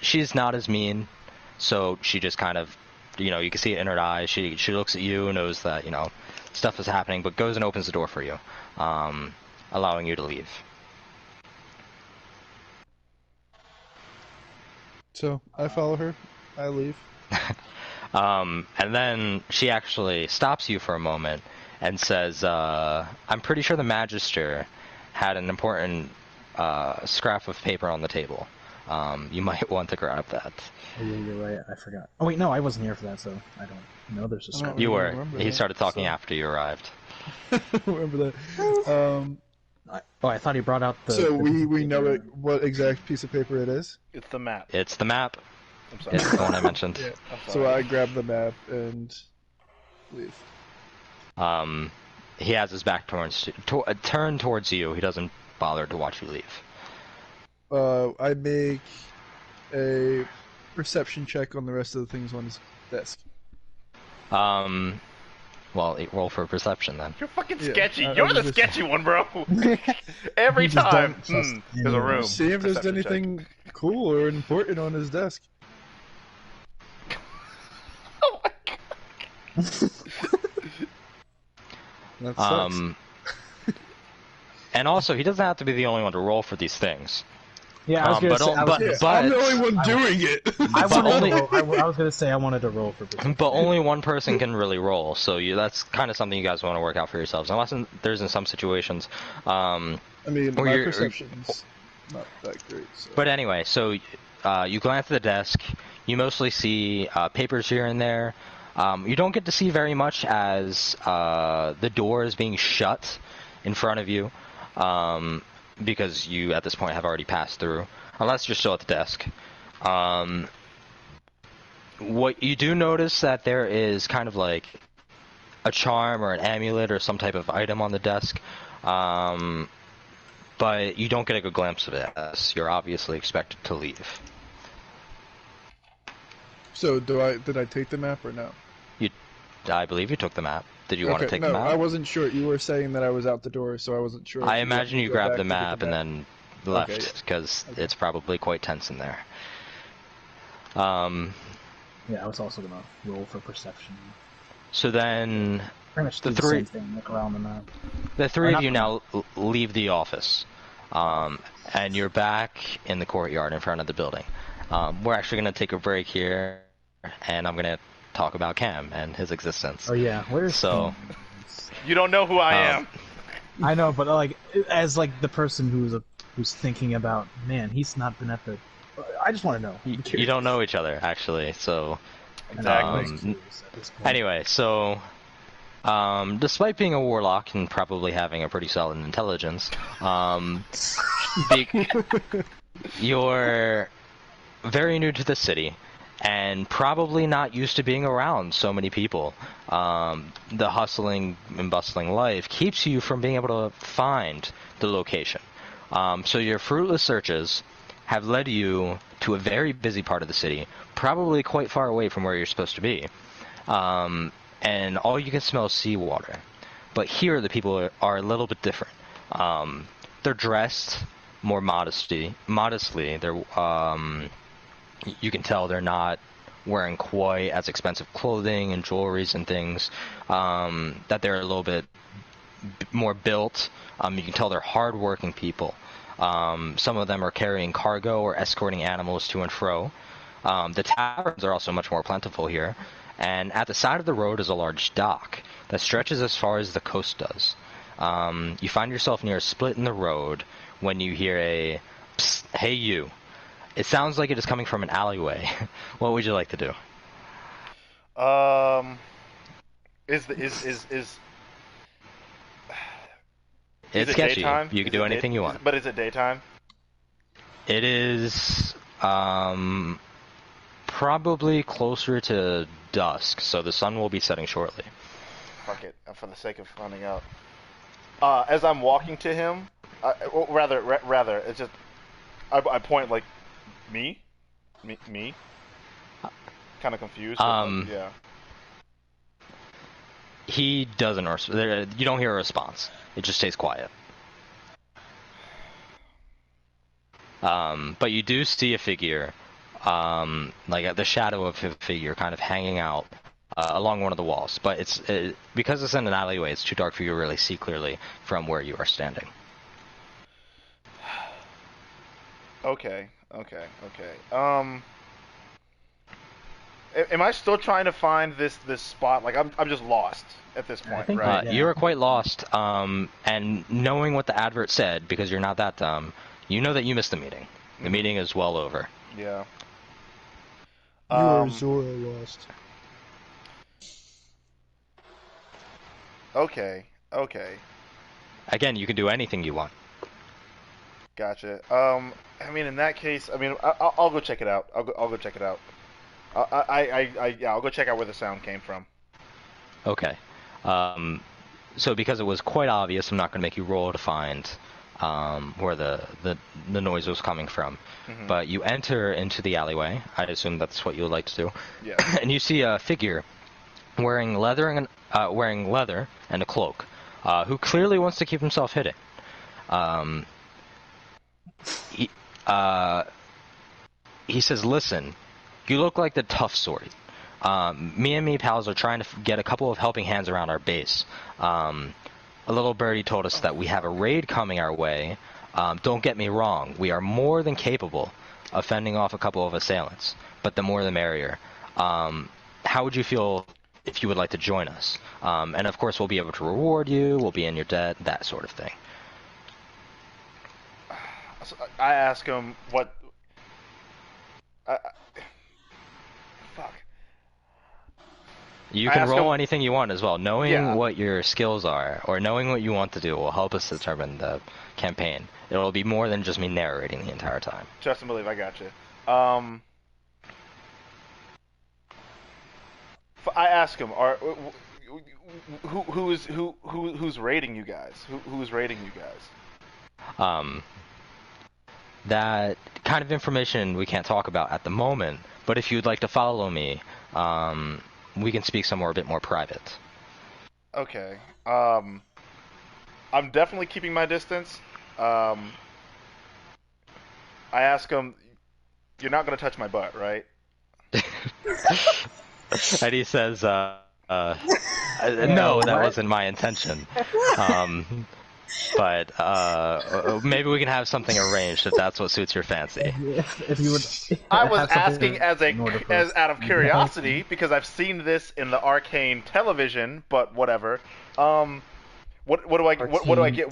She's not as mean, so she just kind of, you can see it in her eyes. She looks at you, knows that, stuff is happening, but goes and opens the door for you, allowing you to leave. So I follow her. I leave. And then she actually stops you for a moment and says, I'm pretty sure the Magister had an important scrap of paper on the table. You might want to grab that. Oh, yeah, you're right. I forgot. Oh, wait, no, I wasn't here for that, so I don't know there's a script. You were. He started talking after you arrived. Remember that. I thought he brought out the... So we know what exact piece of paper it is? It's the map. It's the map. I'm sorry. It's the one I mentioned. Yeah. So I grab the map and leave. He has his back turned towards you. He doesn't bother to watch you leave. I make a perception check on the rest of the things on his desk. Well, roll for perception then. You're fucking sketchy. You're the sketchy one, bro. Every time. There's a room. See if there's anything cool or important on his desk. Oh my god. That sucks. And also, he doesn't have to be the only one to roll for these things. Yeah, I was gonna say. I'm the only one doing it. I was gonna say I wanted to roll for perception. But only one person can really roll, so that's kind of something you guys want to work out for yourselves. Unless there's in some situations. I mean, my perception's not that great. So. But anyway, so you glance at the desk. You mostly see papers here and there. You don't get to see very much as the door is being shut in front of you. Because you, at this point, have already passed through. Unless you're still at the desk. What you do notice that there is kind of like a charm or an amulet or some type of item on the desk. But you don't get a good glimpse of it, as you're obviously expected to leave. So did I take the map or no? I believe you took the map. Did you want to take the map? No, I wasn't sure. You were saying that I was out the door, so I wasn't sure. I imagine you grabbed the map and then left, because it's probably quite tense in there. Yeah, I was also gonna roll for perception. So then, Pretty much The do the three- same thing. Look around the map. The three Or of you not- now leave the office, and you're back in the courtyard in front of the building. We're actually going to take a break here, and I'm going to talk about Cam and his existence. Oh yeah, where's So- Cam? You don't know who I am. I know, but like as like the person who's thinking about, man, he's not been at the. I just want to know. You don't know each other, actually, so... Exactly. Anyway, so... despite being a warlock and probably having a pretty solid intelligence, you're very new to the city and probably not used to being around so many people. The hustling and bustling life keeps you from being able to find the location. So your fruitless searches have led you to a very busy part of the city, probably quite far away from where you're supposed to be. And all you can smell is seawater. But here the people are a little bit different. They're dressed more modestly. They're you can tell they're not wearing quite as expensive clothing and jewelries and things. That they're a little bit more built. You can tell they're hardworking people. Some of them are carrying cargo or escorting animals to and fro. The taverns are also much more plentiful here. And at the side of the road is a large dock that stretches as far as the coast does. You find yourself near a split in the road when you hear a "Psst, hey you." It sounds like it is coming from an alleyway. What would you like to do? Is It's it sketchy. daytime? You can do anything you want. But is it daytime? It is probably closer to dusk, so the sun will be setting shortly. Fuck it, for the sake of finding out. As I'm walking to him, rather, it's just I point like me, kind of confused. Yeah. He doesn't. You don't hear a response. It just stays quiet. But you do see a figure, like the shadow of a figure, kind of hanging out along one of the walls. But because it's in an alleyway, it's too dark for you to really see clearly from where you are standing. Okay. Am I still trying to find this spot? Like I'm just lost at this point, think right? Yeah. You are quite lost, and knowing what the advert said, because you're not that dumb, you know that you missed the meeting. The meeting is well over. Yeah. You are Zora lost. Okay. Again, you can do anything you want. Gotcha. I mean, in that case, I mean, I'll go check it out. I'll go check it out. I'll go check out where the sound came from. Okay. So because it was quite obvious, I'm not going to make you roll to find where the noise was coming from. Mm-hmm. But you enter into the alleyway. I assume that's what you would like to do. Yeah. And you see a figure wearing leather and a cloak, who clearly wants to keep himself hidden. He says, "Listen, you look like the tough sort. Me and me pals are trying to get a couple of helping hands around our base. A little birdie told us that we have a raid coming our way. Don't get me wrong, we are more than capable of fending off a couple of assailants, but the more the merrier. How would you feel if you would like to join us? And of course we'll be able to reward you, we'll be in your debt, that sort of thing." So I ask him what. Fuck. You I can ask roll him- anything you want as well. Knowing Yeah. what your skills are, or knowing what you want to do, will help us determine the campaign. It'll be more than just me narrating the entire time. Trust and believe, I got you. I ask him, who's raiding you guys? Who's raiding you guys? That kind of information we can't talk about at the moment, but if you'd like to follow me, we can speak somewhere a bit more private. Okay. I'm definitely keeping my distance. I ask him, "You're not gonna touch my butt, right?" And he says, No, that wasn't my intention. But maybe we can have something arranged if that's what suits your fancy. If you would I was have something asking as in order for as us, out of that'd be helpful. curiosity because I've seen this in the Arcane television, but whatever. What do I get?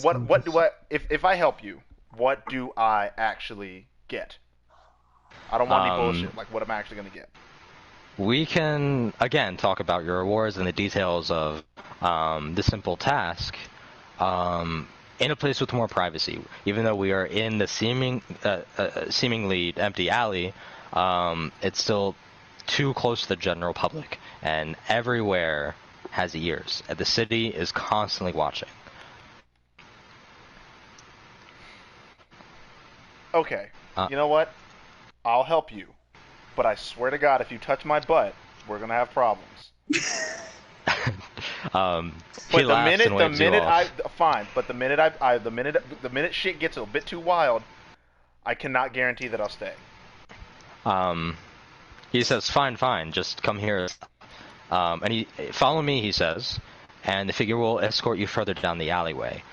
What do I if I help you? What do I actually get? I don't want any bullshit. Like, what am I actually gonna get? We can again talk about your rewards and the details of the simple task in a place with more privacy. Even though we are in the seemingly empty alley, it's still too close to the general public, and everywhere has ears. And the city is constantly watching. Okay, you know what? I'll help you, but I swear to God, if you touch my butt, we're gonna have problems. But the minute shit gets a bit too wild, I cannot guarantee that I'll stay. He says, "Fine, just come here." And he follow me, he says, and the figure will escort you further down the alleyway,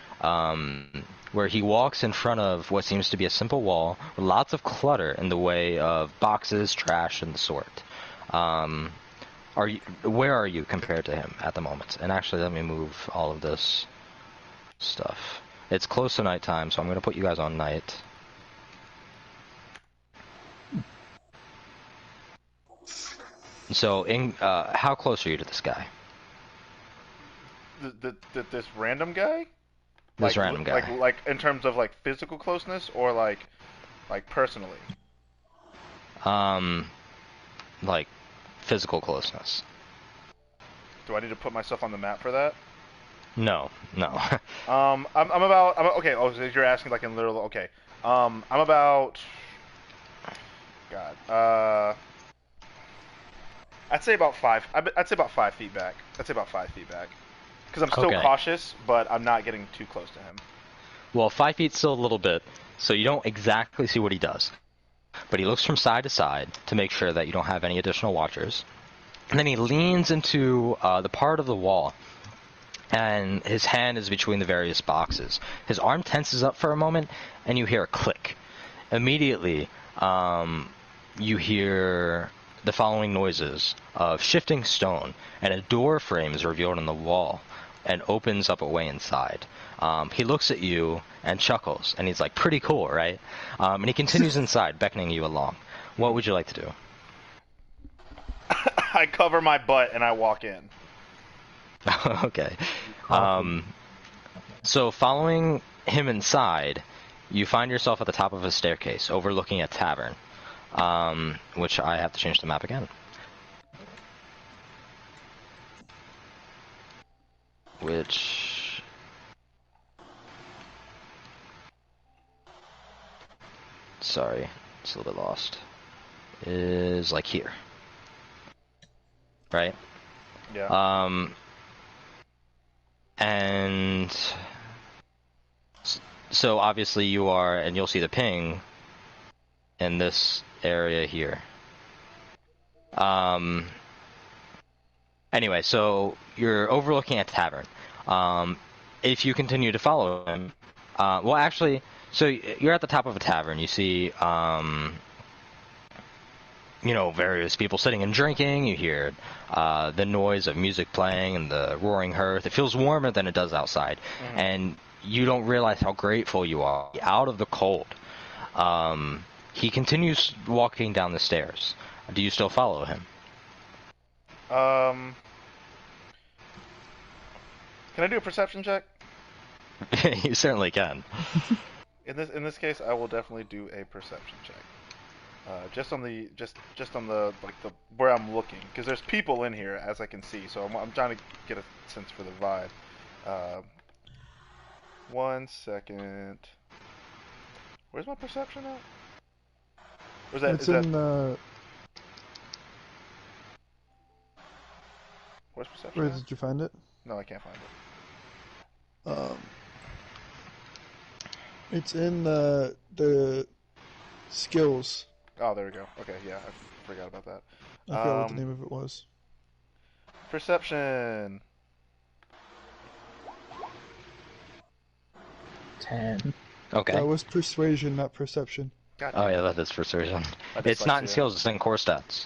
where he walks in front of what seems to be a simple wall with lots of clutter in the way of boxes, trash, and the sort. Where are you compared to him at the moment? And actually, let me move all of this stuff. It's close to nighttime, so I'm going to put you guys on night. So, how close are you to this guy? This random guy? This random guy. Like in terms of like physical closeness or like personally? Like physical closeness. Do I need to put myself on the map for that? No. I'm about okay. Oh, so you're asking like in literal. Okay. I'm about. God. I'd say about 5. I'd say about 5 feet back. Because I'm still cautious, but I'm not getting too close to him. Well, 5 feet's still a little bit, so you don't exactly see what he does. But he looks from side to side to make sure that you don't have any additional watchers. And then he leans into the part of the wall, and his hand is between the various boxes. His arm tenses up for a moment, and you hear a click. Immediately, you hear the following noises of shifting stone, and a door frame is revealed in the wall and opens up a way inside. He looks at you and chuckles, and he's like, pretty cool, right? And he continues inside, beckoning you along. What would you like to do? I cover my butt and I walk in. Okay. So following him inside, you find yourself at the top of a staircase overlooking a tavern, which I have to change the map again. Which... Sorry, it's a little bit lost. Is like here. Right? Yeah. And so obviously you are, and you'll see the ping in this area here. Anyway, so you're overlooking a tavern. If you continue to follow him, well, actually, so you're at the top of a tavern. You see, various people sitting and drinking. You hear the noise of music playing and the roaring hearth. It feels warmer than it does outside, and you don't realize how grateful you are out of the cold. He continues walking down the stairs. Do you still follow him? Can I do a perception check? You certainly can. In this case, I will definitely do a perception check. Just on the where I'm looking, because there's people in here as I can see, so I'm trying to get a sense for the vibe. 1 second. Where's my perception at? Where's that? It's in the. Where's perception? Where at? did you find it? No, I can't find it. It's in the skills. Oh, there we go. Okay, yeah, I forgot about that. I forgot what the name of it was. Perception. 10. Okay. That was persuasion, not perception. God Oh damn yeah, it. that is persuasion. My It's not in dyslexia. skills, it's in core stats.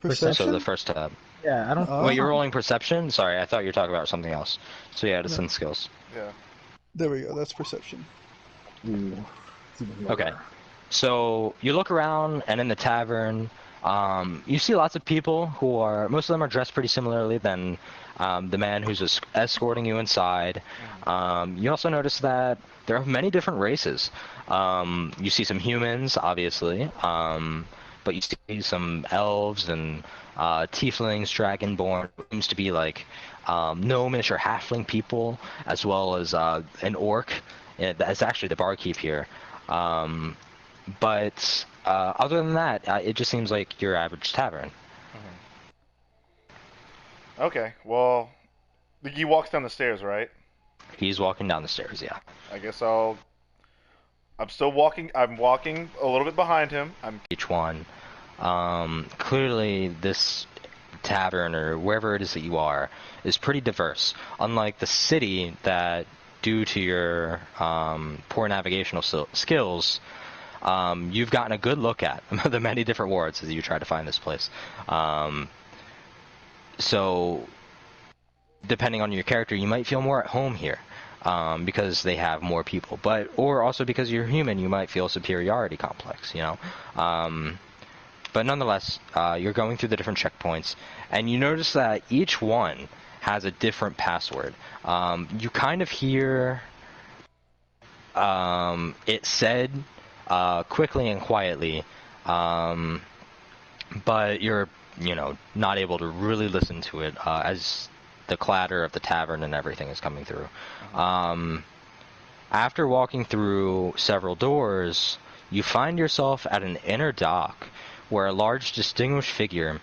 Perception? So the first tab. Yeah, I don't. Oh. Wait, you're rolling perception? Sorry, I thought you were talking about something else. So yeah, it's No. in skills. Yeah. There we go. That's perception. Ooh, it's even lower. Okay. So you look around, and in the tavern, you see lots of people who are, most of them are dressed pretty similarly than the man who's escorting you inside. You also notice that there are many different races. You see some humans, obviously, but you see some elves and tieflings, dragonborn, seems to be like gnomish or halfling people, as well as an orc. That's actually the barkeep here. But other than that, it just seems like your average tavern. Okay, well, he walks down the stairs, right? He's walking down the stairs, yeah. I guess I'm still walking. I'm walking a little bit behind him. Each one. Clearly, this tavern, or wherever it is that you are, is pretty diverse. Unlike the city that, due to your poor navigational skills, you've gotten a good look at the many different wards as you try to find this place. So, depending on your character, you might feel more at home here because they have more people. Or also because you're human, you might feel a superiority complex, you know? But nonetheless, you're going through the different checkpoints, and you notice that each one has a different password. You kind of hear it said quickly and quietly, but you're, not able to really listen to it as the clatter of the tavern and everything is coming through. After walking through several doors, you find yourself at an inner dock where a large distinguished figure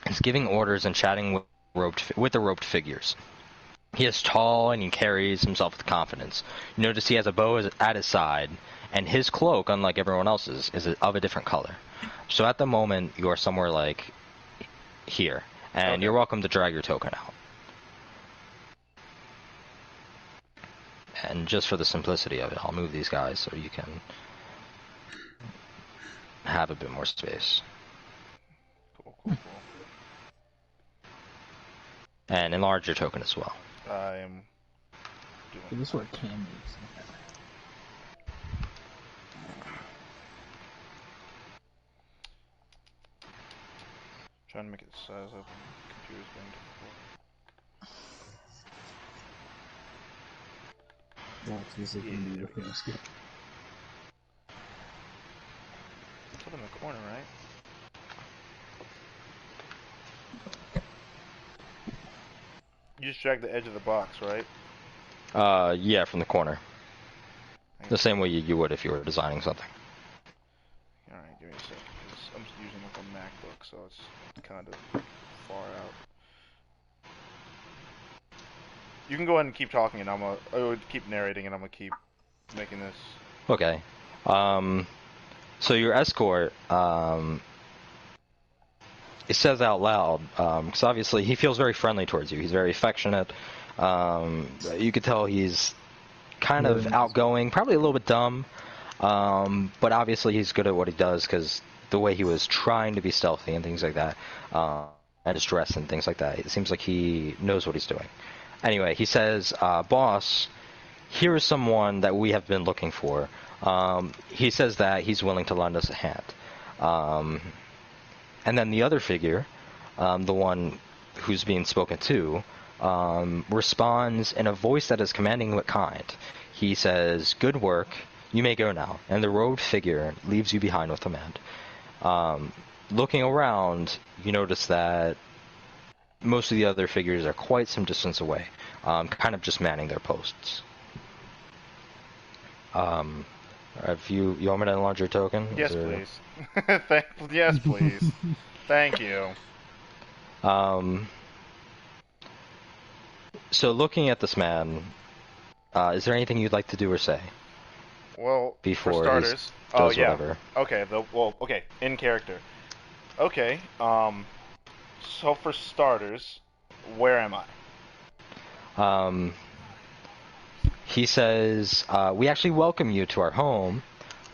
is giving orders and chatting with the roped figures. He is tall and he carries himself with confidence. You notice he has a bow at his side, and his cloak, unlike everyone else's, is of a different color. So at the moment, you are somewhere like here, and you're welcome to drag your token out. And just for the simplicity of it, I'll move these guys so you can have a bit more space. Cool. And enlarge your token as well. I am doing. So this is where Cam is. Trying to make it size up. Computer's being difficult. Well, it's easy for me to skip. It's up in the corner, right? You just drag the edge of the box, right? Yeah, from the corner. The same way you would if you were designing something. Alright, give me a sec, because I'm just using like a MacBook, so it's kind of far out. You can go ahead and keep talking, and I would keep narrating, and I'm gonna keep making this. Okay. So your escort, it says out loud, because obviously he feels very friendly towards you. He's very affectionate. You could tell he's kind of outgoing, probably a little bit dumb, but obviously he's good at what he does because the way he was trying to be stealthy and things like that, and his dress and things like that, it seems like he knows what he's doing. Anyway, he says, boss, here is someone that we have been looking for. He says that he's willing to lend us a hand. And then the other figure, the one who's being spoken to, responds in a voice that is commanding but kind. He says, good work, you may go now. And the robed figure leaves you behind with the man. Looking around, you notice that most of the other figures are quite some distance away, kind of just manning their posts. If you want me to enlarge your token? Yes, please. Yes, please. Thank you. So looking at this man, is there anything you'd like to do or say? Well, before for starters, whatever? Okay, okay, in character. Okay, So for starters, where am I? He says, we actually welcome you to our home.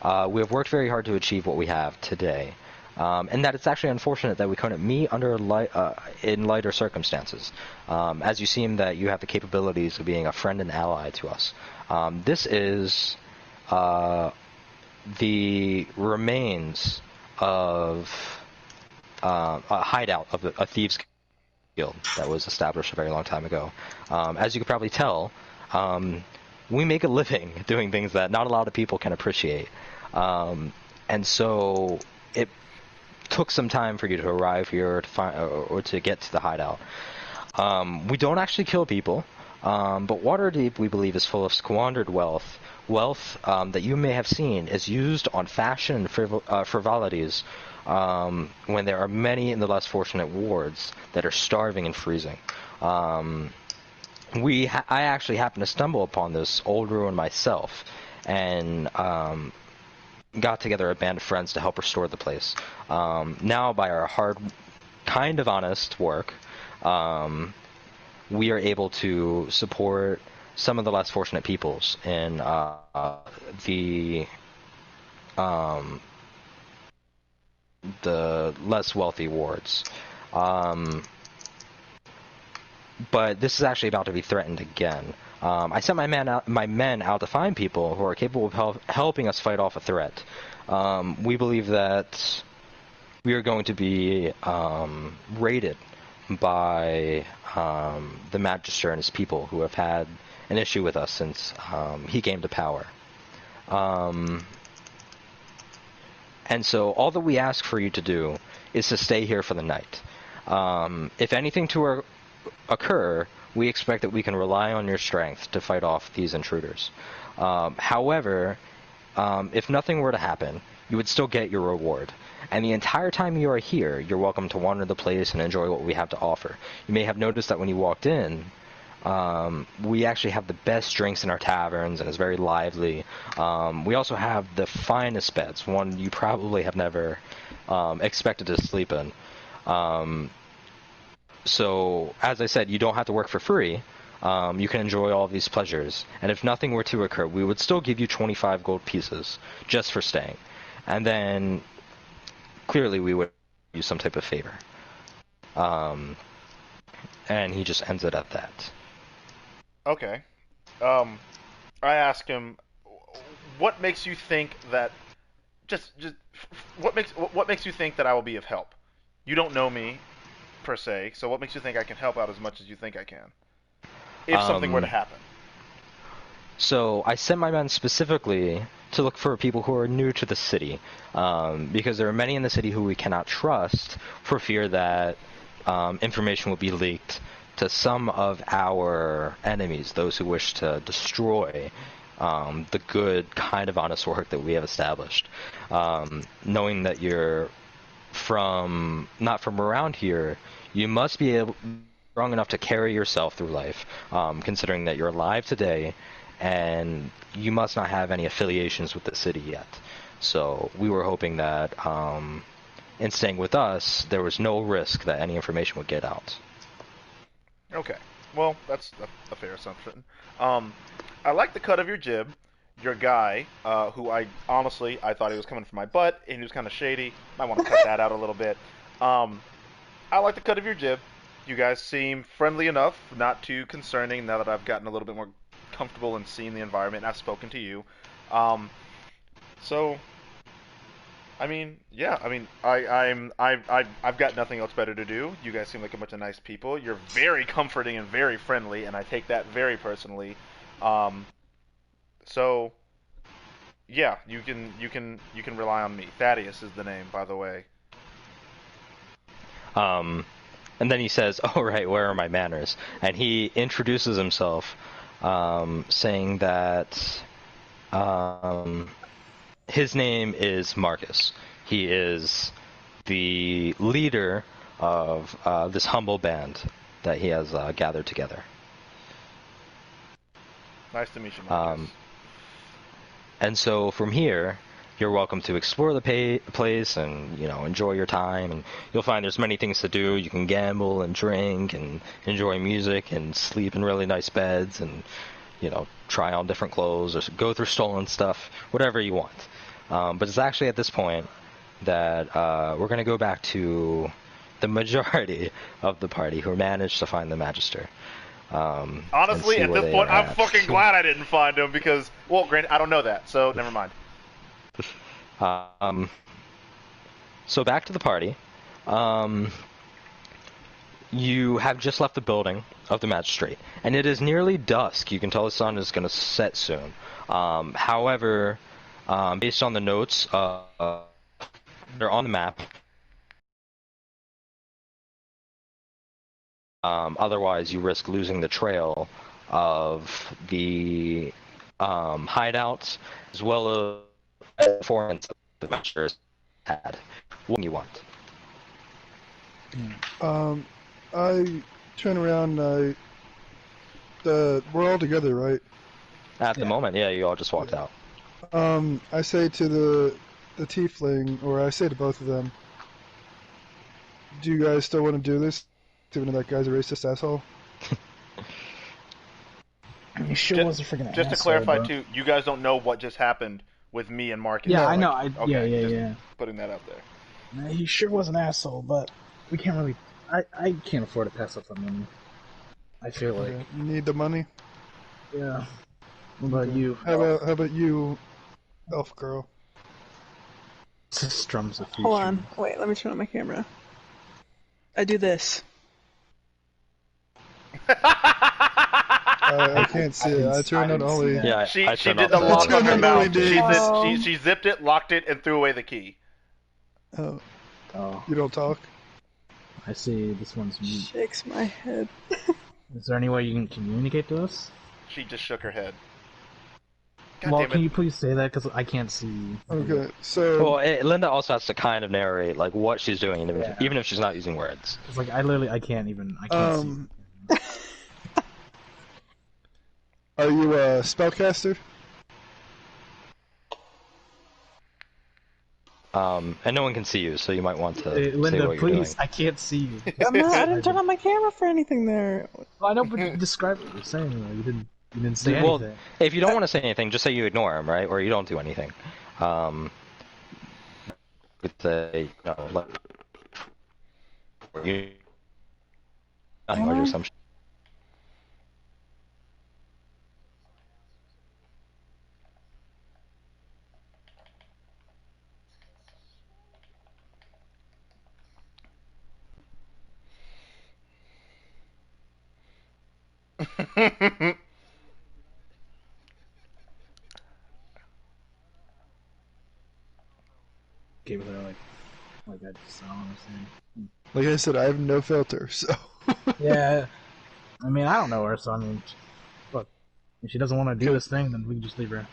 We have worked very hard to achieve what we have today. And that it's actually unfortunate that we couldn't meet under in lighter circumstances. As you seem that you have the capabilities of being a friend and ally to us. This is the remains of a hideout of a thieves guild that was established a very long time ago. As you could probably tell, we make a living doing things that not a lot of people can appreciate. And so it took some time for you to arrive here to find or to get to the hideout. We don't actually kill people, but Waterdeep, we believe, is full of squandered wealth. Wealth that you may have seen is used on fashion and frivolities when there are many in the less fortunate wards that are starving and freezing. I actually happened to stumble upon this old ruin myself, and got together a band of friends to help restore the place. Now, by our hard, kind of honest work, we are able to support some of the less fortunate peoples in the less wealthy wards. But this is actually about to be threatened again. I sent my men out to find people who are capable of helping us fight off a threat. We believe that we are going to be raided by the Magister and his people, who have had an issue with us since he came to power. And so all that we ask for you to do is to stay here for the night. If anything to occur, we expect that we can rely on your strength to fight off these intruders. However, if nothing were to happen, you would still get your reward. And the entire time you are here, you're welcome to wander the place and enjoy what we have to offer. You may have noticed that when you walked in, we actually have the best drinks in our taverns, and it's very lively. We also have the finest beds, one you probably have never expected to sleep in. So, as I said, you don't have to work for free. You can enjoy all of these pleasures. And if nothing were to occur, we would still give you 25 gold pieces just for staying. And then, clearly, we would do you some type of favor. And he just ends it at that. Okay. I ask him, what makes you think that what makes you think that I will be of help? You don't know me per se, so what makes you think I can help out as much as you think I can? If something were to happen. So I sent my men specifically to look for people who are new to the city, because there are many in the city who we cannot trust for fear that information will be leaked to some of our enemies, those who wish to destroy the good, kind of honest work that we have established. Knowing that you're not from around here, you must be strong enough to carry yourself through life, considering that you're alive today, and you must not have any affiliations with the city yet. So we were hoping that in staying with us, there was no risk that any information would get out. Okay. Well, that's a fair assumption. I like the cut of your jib. Your guy, who I thought he was coming from my butt, and he was kind of shady. Might want to cut that out a little bit. I like the cut of your jib. You guys seem friendly enough, not too concerning now that I've gotten a little bit more comfortable and seen the environment and I've spoken to you. So, I mean, yeah, I mean, I've got nothing else better to do. You guys seem like a bunch of nice people. You're very comforting and very friendly, and I take that very personally. So, yeah, you can rely on me. Thaddeus is the name, by the way. And then he says, "Oh right, where are my manners?" And he introduces himself, saying that his name is Marcus. He is the leader of this humble band that he has gathered together. Nice to meet you, Marcus. And so from here, you're welcome to explore the place and, you know, enjoy your time. And you'll find there's many things to do. You can gamble and drink and enjoy music and sleep in really nice beds and, you know, try on different clothes or go through stolen stuff, whatever you want. But it's actually at this point that we're going to go back to the majority of the party who managed to find the Magister. Honestly, at this point, I'm fucking glad I didn't find him because, well, granted, I don't know that, so never mind. So back to the party. You have just left the building of the magistrate, and it is nearly dusk. You can tell the sun is going to set soon. However, based on the notes, they're on the map. Otherwise, you risk losing the trail of the hideouts as well as the performance the Masters had. What do you want? I turn around. We're all together, right? At the moment, yeah, you all just walked out. I say to the tiefling, or I say to both of them, do you guys still want to do this? Even though that guy's a racist asshole? He sure was a freaking asshole. Just to clarify, but... too, you guys don't know what just happened with me and Marcus. Yeah, so, I know. Okay, yeah. Putting that out there. He sure was an asshole, but we can't really... I can't afford to pass up on money. I feel like... Okay. You need the money? Yeah. What about you? How about you, elf girl? Strums a feature. Hold on. Wait, let me turn on my camera. I do this. I can't see it. I turned on Ollie. Yeah, she I did the lock on her mouth. She zipped it, locked it, and threw away the key. Oh. Oh. You don't talk? I see this one's mute. Shakes my head. Is there any way you can communicate to us? She just shook her head. God Well, damn it. can you please say that? Because I can't see. Okay, so... Well, Linda also has to kind of narrate like what she's doing, even if she's not using words. It's like I can't see. Are you a spellcaster? And no one can see you, so you might want to say Linda, what please, you're doing. I can't see you. I didn't turn on my camera for anything there. Well, I know, but describe what you're saying. Though. You didn't say anything. Well, if you don't want to say anything, just say you ignore him, right? Or you don't do anything. Could say, you know, like, or some. Okay, but they're like I just don't understand. Like I said, I have no filter, so... Yeah, I mean, I don't know her, so I mean, look, if she doesn't want to do this thing, then we can just leave her.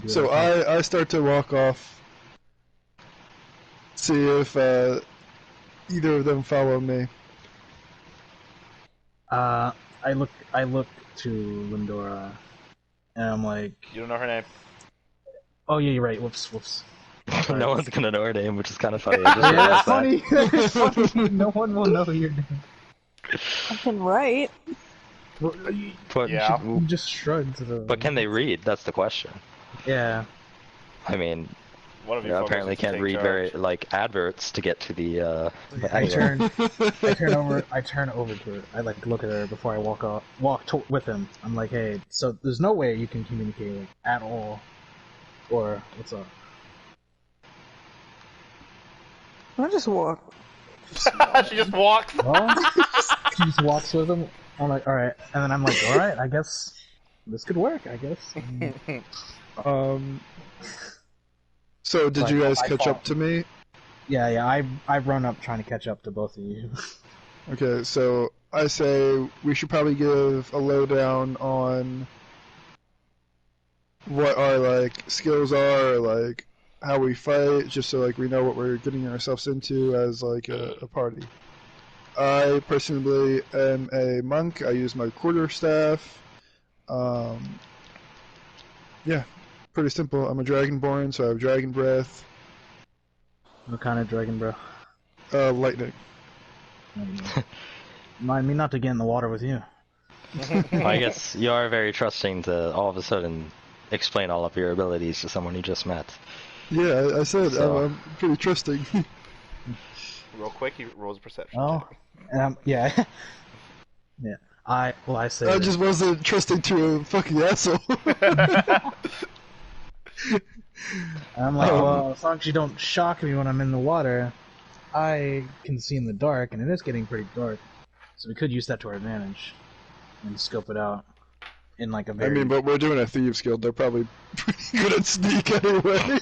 So I start to walk off, see if either of them follow me. I look to Lindora, and I'm like, You don't know her name. oh yeah, you're right. Whoops. No one's gonna know her name, which is kind of funny. Yeah, that's funny. That's funny. No one will know your name. I can write. Well, But, Yeah. you just shrugged. but can they read? That's the question. Yeah. I mean, One of you you know, folks apparently needs to can't take read charge. very like adverts to get to the. I turn over to her. I like look at her before I walk with him. I'm like, hey, so there's no way you can communicate like, at all, or what's up? I just walk. She just walks. Well, she just walks with him. I'm like, all right, and then I'm like, all right, I guess this could work. I guess. So did Like, you guys I catch thought- up to me? Yeah. I've run up trying to catch up to both of you. Okay, so I say we should probably give a lowdown on what our like skills are, like how we fight, just so like we know what we're getting ourselves into as like a party. I personally am a monk. I use my quarterstaff. Yeah, pretty simple. I'm a dragonborn, so I have dragon breath. What kind of dragon, bro? Lightning. Remind me not to get in the water with you. Well, I guess you are very trusting to all of a sudden explain all of your abilities to someone you just met. Yeah, I said So- I'm pretty trusting. Real quick, he rolls a perception Oh, check. yeah. Yeah. I say. I just wasn't trusting to a fucking asshole. I'm like, well, as long as you don't shock me when I'm in the water, I can see in the dark, and it is getting pretty dark. So we could use that to our advantage and scope it out in like a I very. mean, but we're doing a thieves guild. They're probably pretty good at sneak anyway.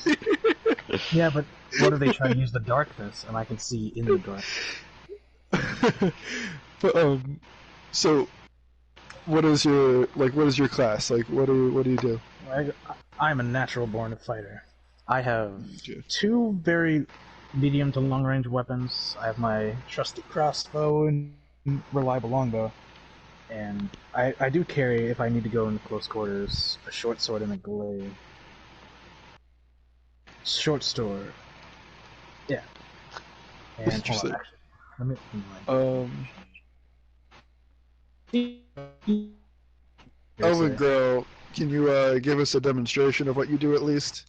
Yeah, but what if they try to use the darkness, and I can see in the dark? But so what is your class? Like, what do you do? I'm a natural born fighter. I have Okay. 2 very medium to long range weapons. I have my trusty crossbow and reliable longbow. And I do carry, if I need to go into close quarters, a short sword and a glaive. Short sword. Yeah. And hold Interesting. on, actually, let me Elven girl, can you give us a demonstration of what you do at least?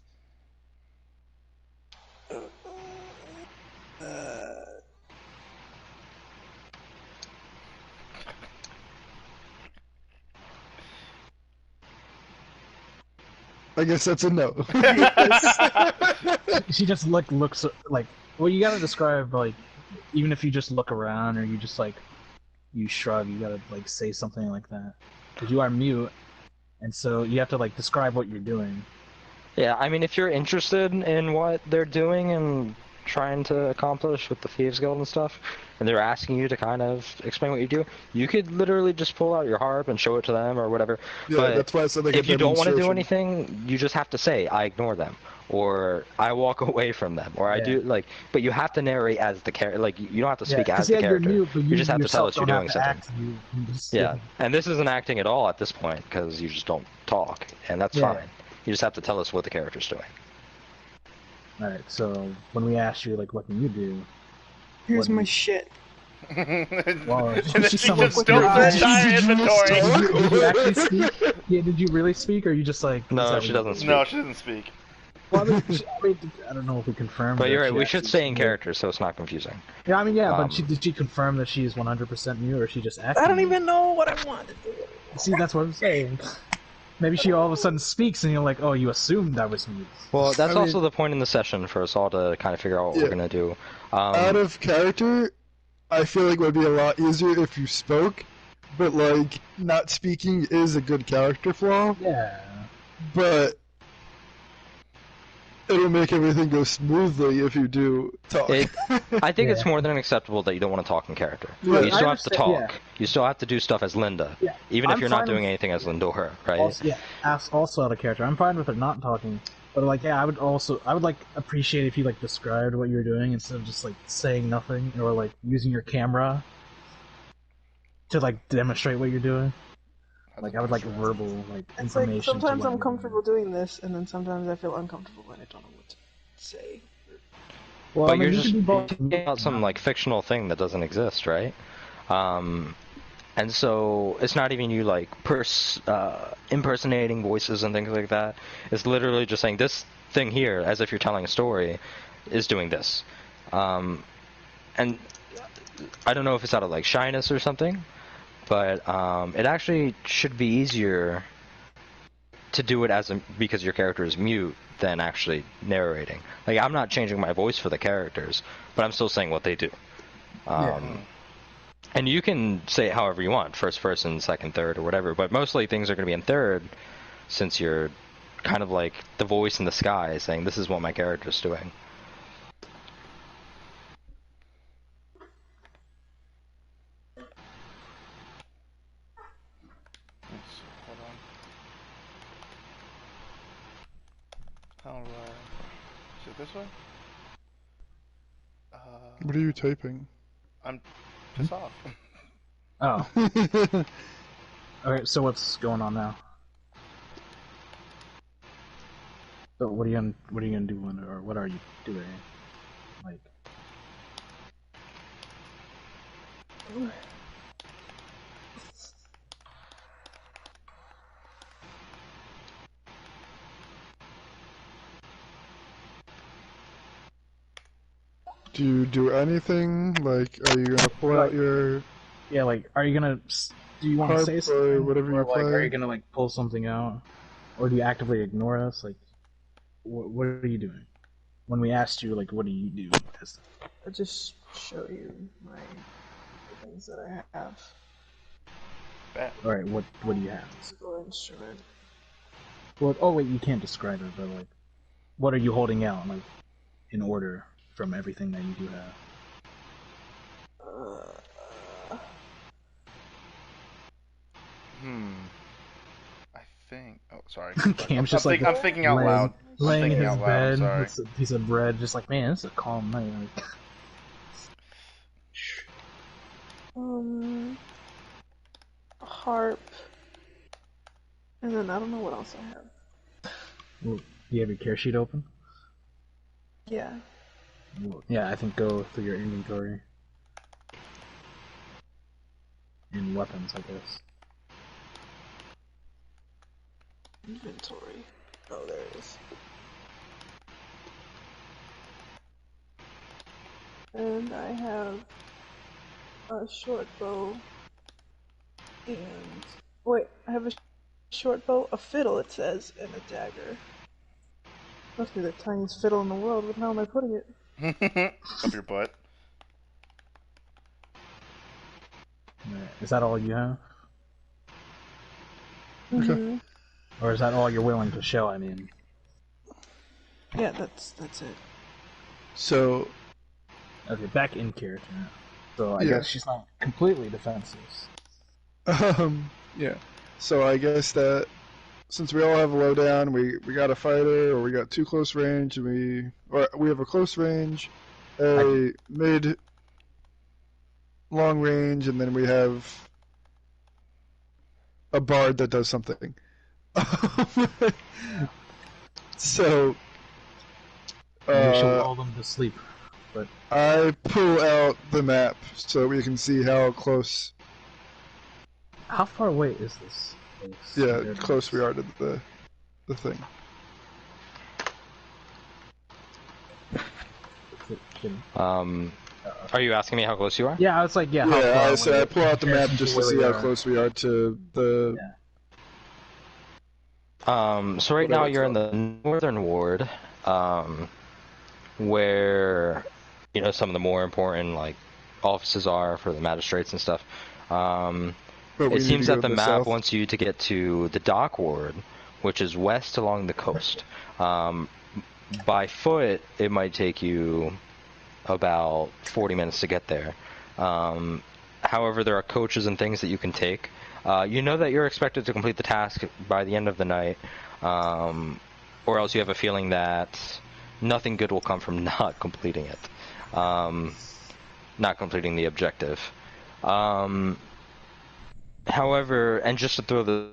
I guess that's a no. She just looks like, well, you gotta describe, like, even if you just look around or you just like you shrug, you gotta like say something like that, because you are mute, and so you have to like describe what you're doing. Yeah, I mean, if you're interested in what they're doing and trying to accomplish with the Thieves Guild and stuff, and they're asking you to kind of explain what you do, you could literally just pull out your harp and show it to them or whatever. Yeah, but that's why I said like if a you don't want to do demonstration. anything, you just have to say, I ignore them, or I walk away from them, or I Yeah. do, like, but you have to narrate as the character, like, you don't have to speak 'cause, as the character. You're mute, but You just have to tell yourself us you're don't doing have to something. act, you just, Yeah, and this isn't acting at all at this point, because you just don't talk, and that's Yeah. fine. You just have to tell us what the character's doing. All right. So when we ask you like, what can you do? Here's What- my shit. And Well, then she she someone just with dumps your her eyes. entire inventory. Did you actually speak? Yeah. Did you really speak, or you just like? No, is that she what- doesn't speak. No, she doesn't speak. Well, I mean, I don't know if we confirmed. But that you're right, she we should actually stay in spoke. character so it's not confusing. Yeah, I mean, yeah, but Um, did she confirm that she is 100% mute, or she just acting? I don't even know what I want to do. See, that's what I'm saying. Maybe she all of a sudden speaks, and you're like, oh, you assumed I was mute. Well, that's I also mean- the point in the session for us all to kind of figure out what Yeah. we're gonna do. Out of character, I feel like it would be a lot easier if you spoke, but like not speaking is a good character flaw, Yeah. but it'll make everything go smoothly if you do talk. I think it's Yeah. more than acceptable that you don't want to talk in character. Yeah, you still I have to understand- talk. You still have to do stuff as Linda, Yeah. even if I'm you're not fine doing with- anything as Lindora, right? Also, yeah, also out of character. I'm fine with her not talking, but like, yeah, I would like appreciate if you like described what you're doing instead of just like saying nothing or like using your camera to like demonstrate what you're doing. Like, I would like verbal like It's like information. to sometimes what I'm you're comfortable doing this, and then sometimes I feel uncomfortable when I don't know what to say. doing. Well, But I mean, you're you just can be both. talking about some like fictional thing that doesn't exist, right? And so it's not even you like impersonating voices and things like that. It's literally just saying this thing here, as if you're telling a story, is doing this. And I don't know if it's out of like shyness or something, but it actually should be easier to do it because your character is mute than actually narrating. Like, I'm not changing my voice for the characters, but I'm still saying what they do. And you can say it however you want, first person, second, third, or whatever, but mostly things are going to be in third, since you're kind of like the voice in the sky saying, this is what my character's doing. Let's see, hold on. How do I... Is it this way? What are you typing? I'm pissed off. Oh, okay. So what's going on now? So what are you gonna do or what are you doing? Like, Do you do anything? Like, are you gonna pull out your yeah, like, are you gonna do you want to harp say or something, whatever you or like, are play? you gonna like pull something out, or do you actively ignore us? Like, what are you doing? When we asked you, like, what do you do? I'll just show you the things that I have. All right, what do you have? Musical instrument. Well, oh wait, you can't describe it, but like, what are you holding out, like, in order from everything that you do have? I think. Oh, sorry. Cam's just like I'm thinking out loud. I'm laying in thinking his out loud. I'm bed sorry. with a piece of bread, just like, man, this is a calm night. Like, A harp. And then I don't know what else I have. well, do you have your care sheet open? Yeah. Well, yeah, I think go through your inventory and weapons, I guess. Inventory. Oh, there it is. And I have a short bow and wait, I have a short bow, a fiddle it says, and a dagger. Must be the tiniest fiddle in the world, but how am I putting it? Up your butt. Right. Is that all you have? Mm-hmm. Or is that all you're willing to show, I mean? Yeah, that's it. So, Okay, back in character now. So I Yeah. guess she's not completely defenseless. yeah. So I guess that since we all have a lowdown, we got a fighter, or we got two close range, and we have a close range, a mid, long range, and then we have a bard that does something. So, Maybe she'll lull them to sleep. But I pull out the map so we can see how close, how far away is this place? yeah, close we are to the thing. Are you asking me how close you are? Yeah, I was like, yeah, how Yeah, far I said away I pull out the map in just to comparison see where how we are? close we are to the. So right now Whatever it's you're in called. the northern ward, where some of the more important like offices are for the magistrates and stuff. But we It need seems to go that to the the map south. wants you to get to the dock ward, which is west along the coast. By foot, it might take you about 40 minutes to get there. However, there are coaches and things that you can take. You know that you're expected to complete the task by the end of the night, or else you have a feeling that nothing good will come from not completing it, not completing the objective. However, and just to throw the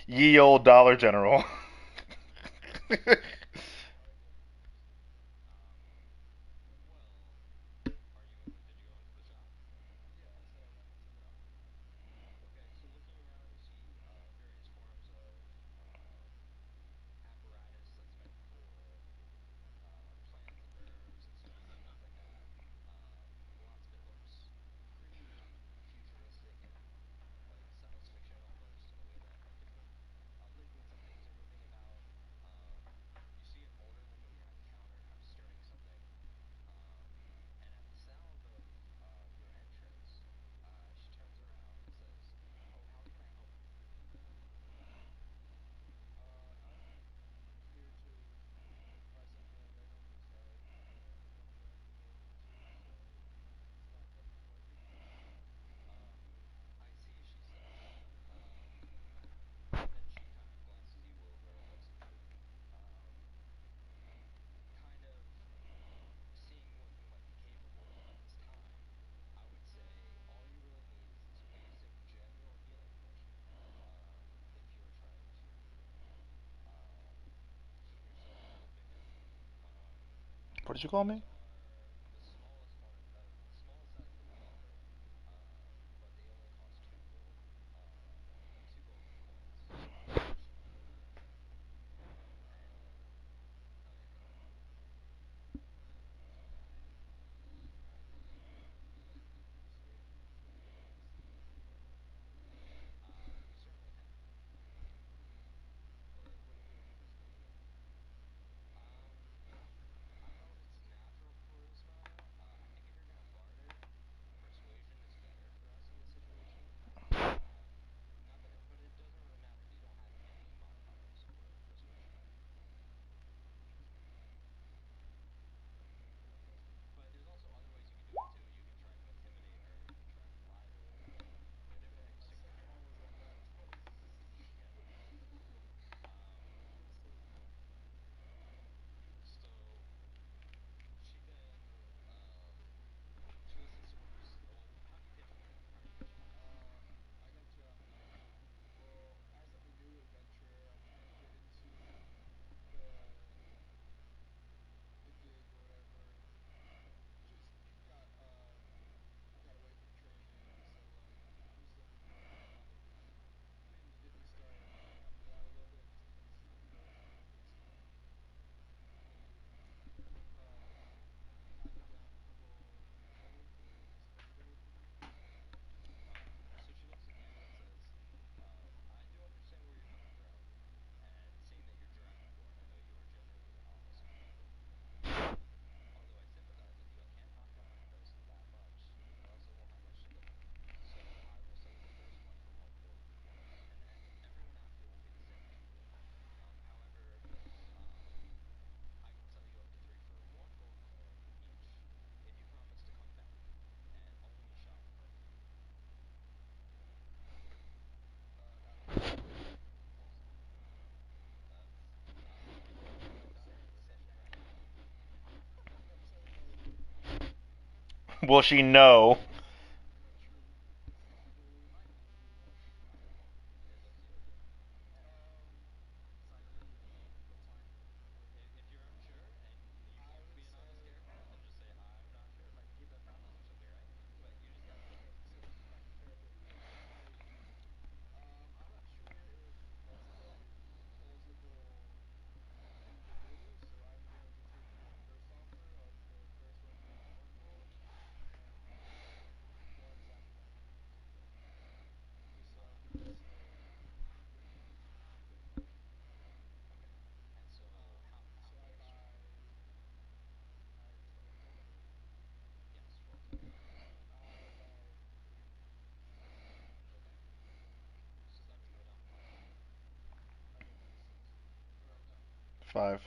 Ye old Dollar General. What did you call me? Will she know? Five.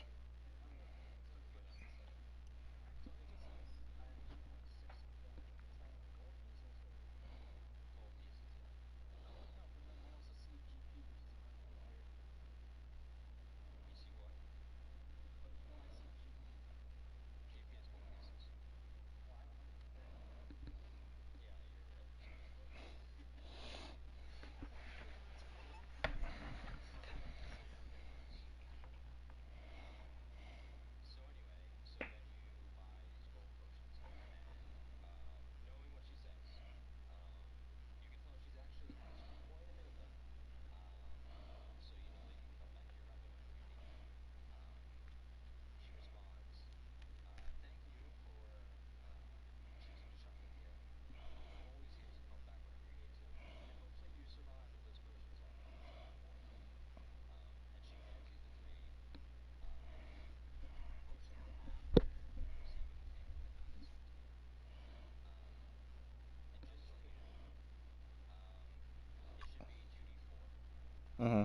Mm-hmm.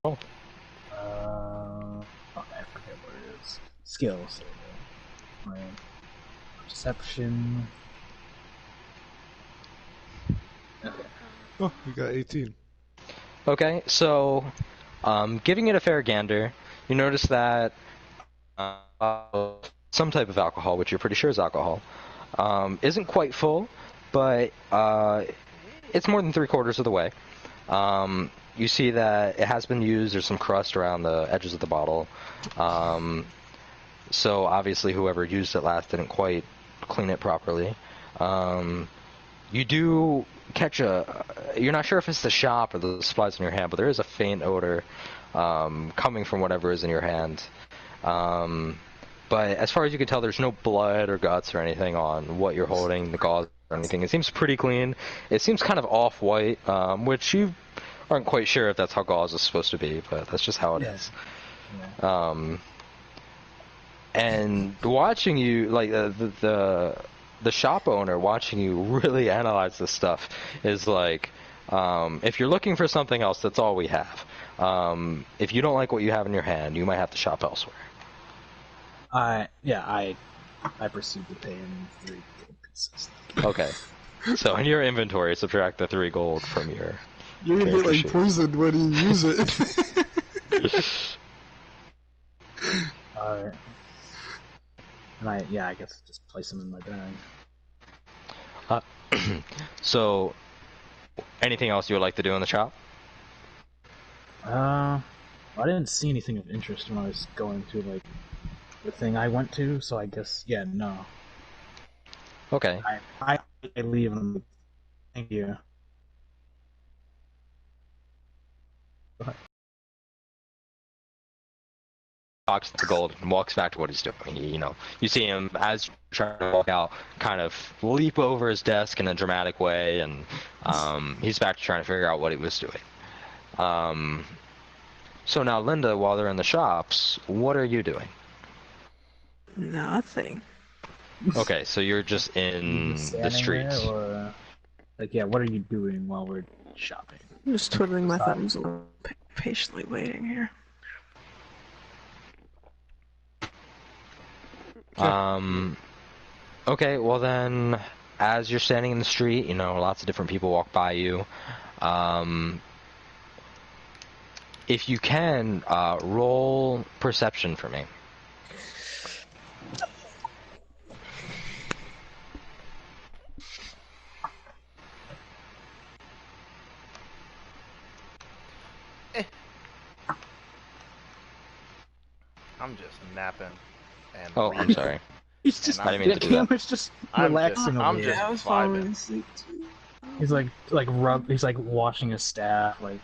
I forget what it is. Skills. My perception. Okay. Oh, we got 18. Okay, so Giving it a fair gander, you notice that some type of alcohol, which you're pretty sure is alcohol, isn't quite full, but it's more than 3/4 of the way. You see that it has been used. There's some crust around the edges of the bottle. So obviously whoever used it last didn't quite clean it properly. You do catch you're not sure if it's the shop or the supplies in your hand, but there is a faint odor coming from whatever is in your hand. But as far as you can tell, there's no blood or guts or anything on what you're holding, the gauze or anything. It seems pretty clean. It seems kind of off-white, which you aren't quite sure if that's how gauze is supposed to be, but that's just how it is. Yeah. And watching you, like the shop owner watching you really analyze this stuff is like, if you're looking for something else, that's all we have. If you don't like what you have in your hand, you might have to shop elsewhere. I proceed to pay him 3 gold pieces. Okay. So in your inventory, subtract the 3 gold from your. You're gonna get like poisoned when you use it. Alright. And I guess just place them in my bag. So, anything else you would like to do in the shop? I didn't see anything of interest when I was going to like the thing I went to, so I guess no. Okay. I leave and thank you. Talks to gold and walks back to what he's doing. You see him as you're trying to walk out, kind of leap over his desk in a dramatic way, and he's back to trying to figure out what he was doing. So now, Linda, while they're in the shops, what are you doing? Nothing. Okay, so you're just in the streets. There, or, what are you doing while we're shopping? I'm just twiddling my thumbs and patiently waiting here. Okay, well then, as you're standing in the street, lots of different people walk by you. If you can, roll perception for me. I'm just napping. And I'm sorry. He's just. I didn't mean to do that. Cameron's just relaxing I'm over just here. I was falling asleep too. He's like He's like washing his staff. Like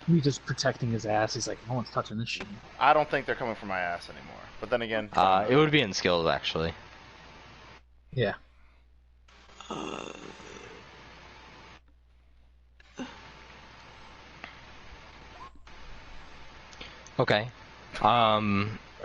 he's just protecting his ass. He's like, no one's touching this shit. I don't think they're coming for my ass anymore. But then again, It would be in skills actually. Yeah. Okay.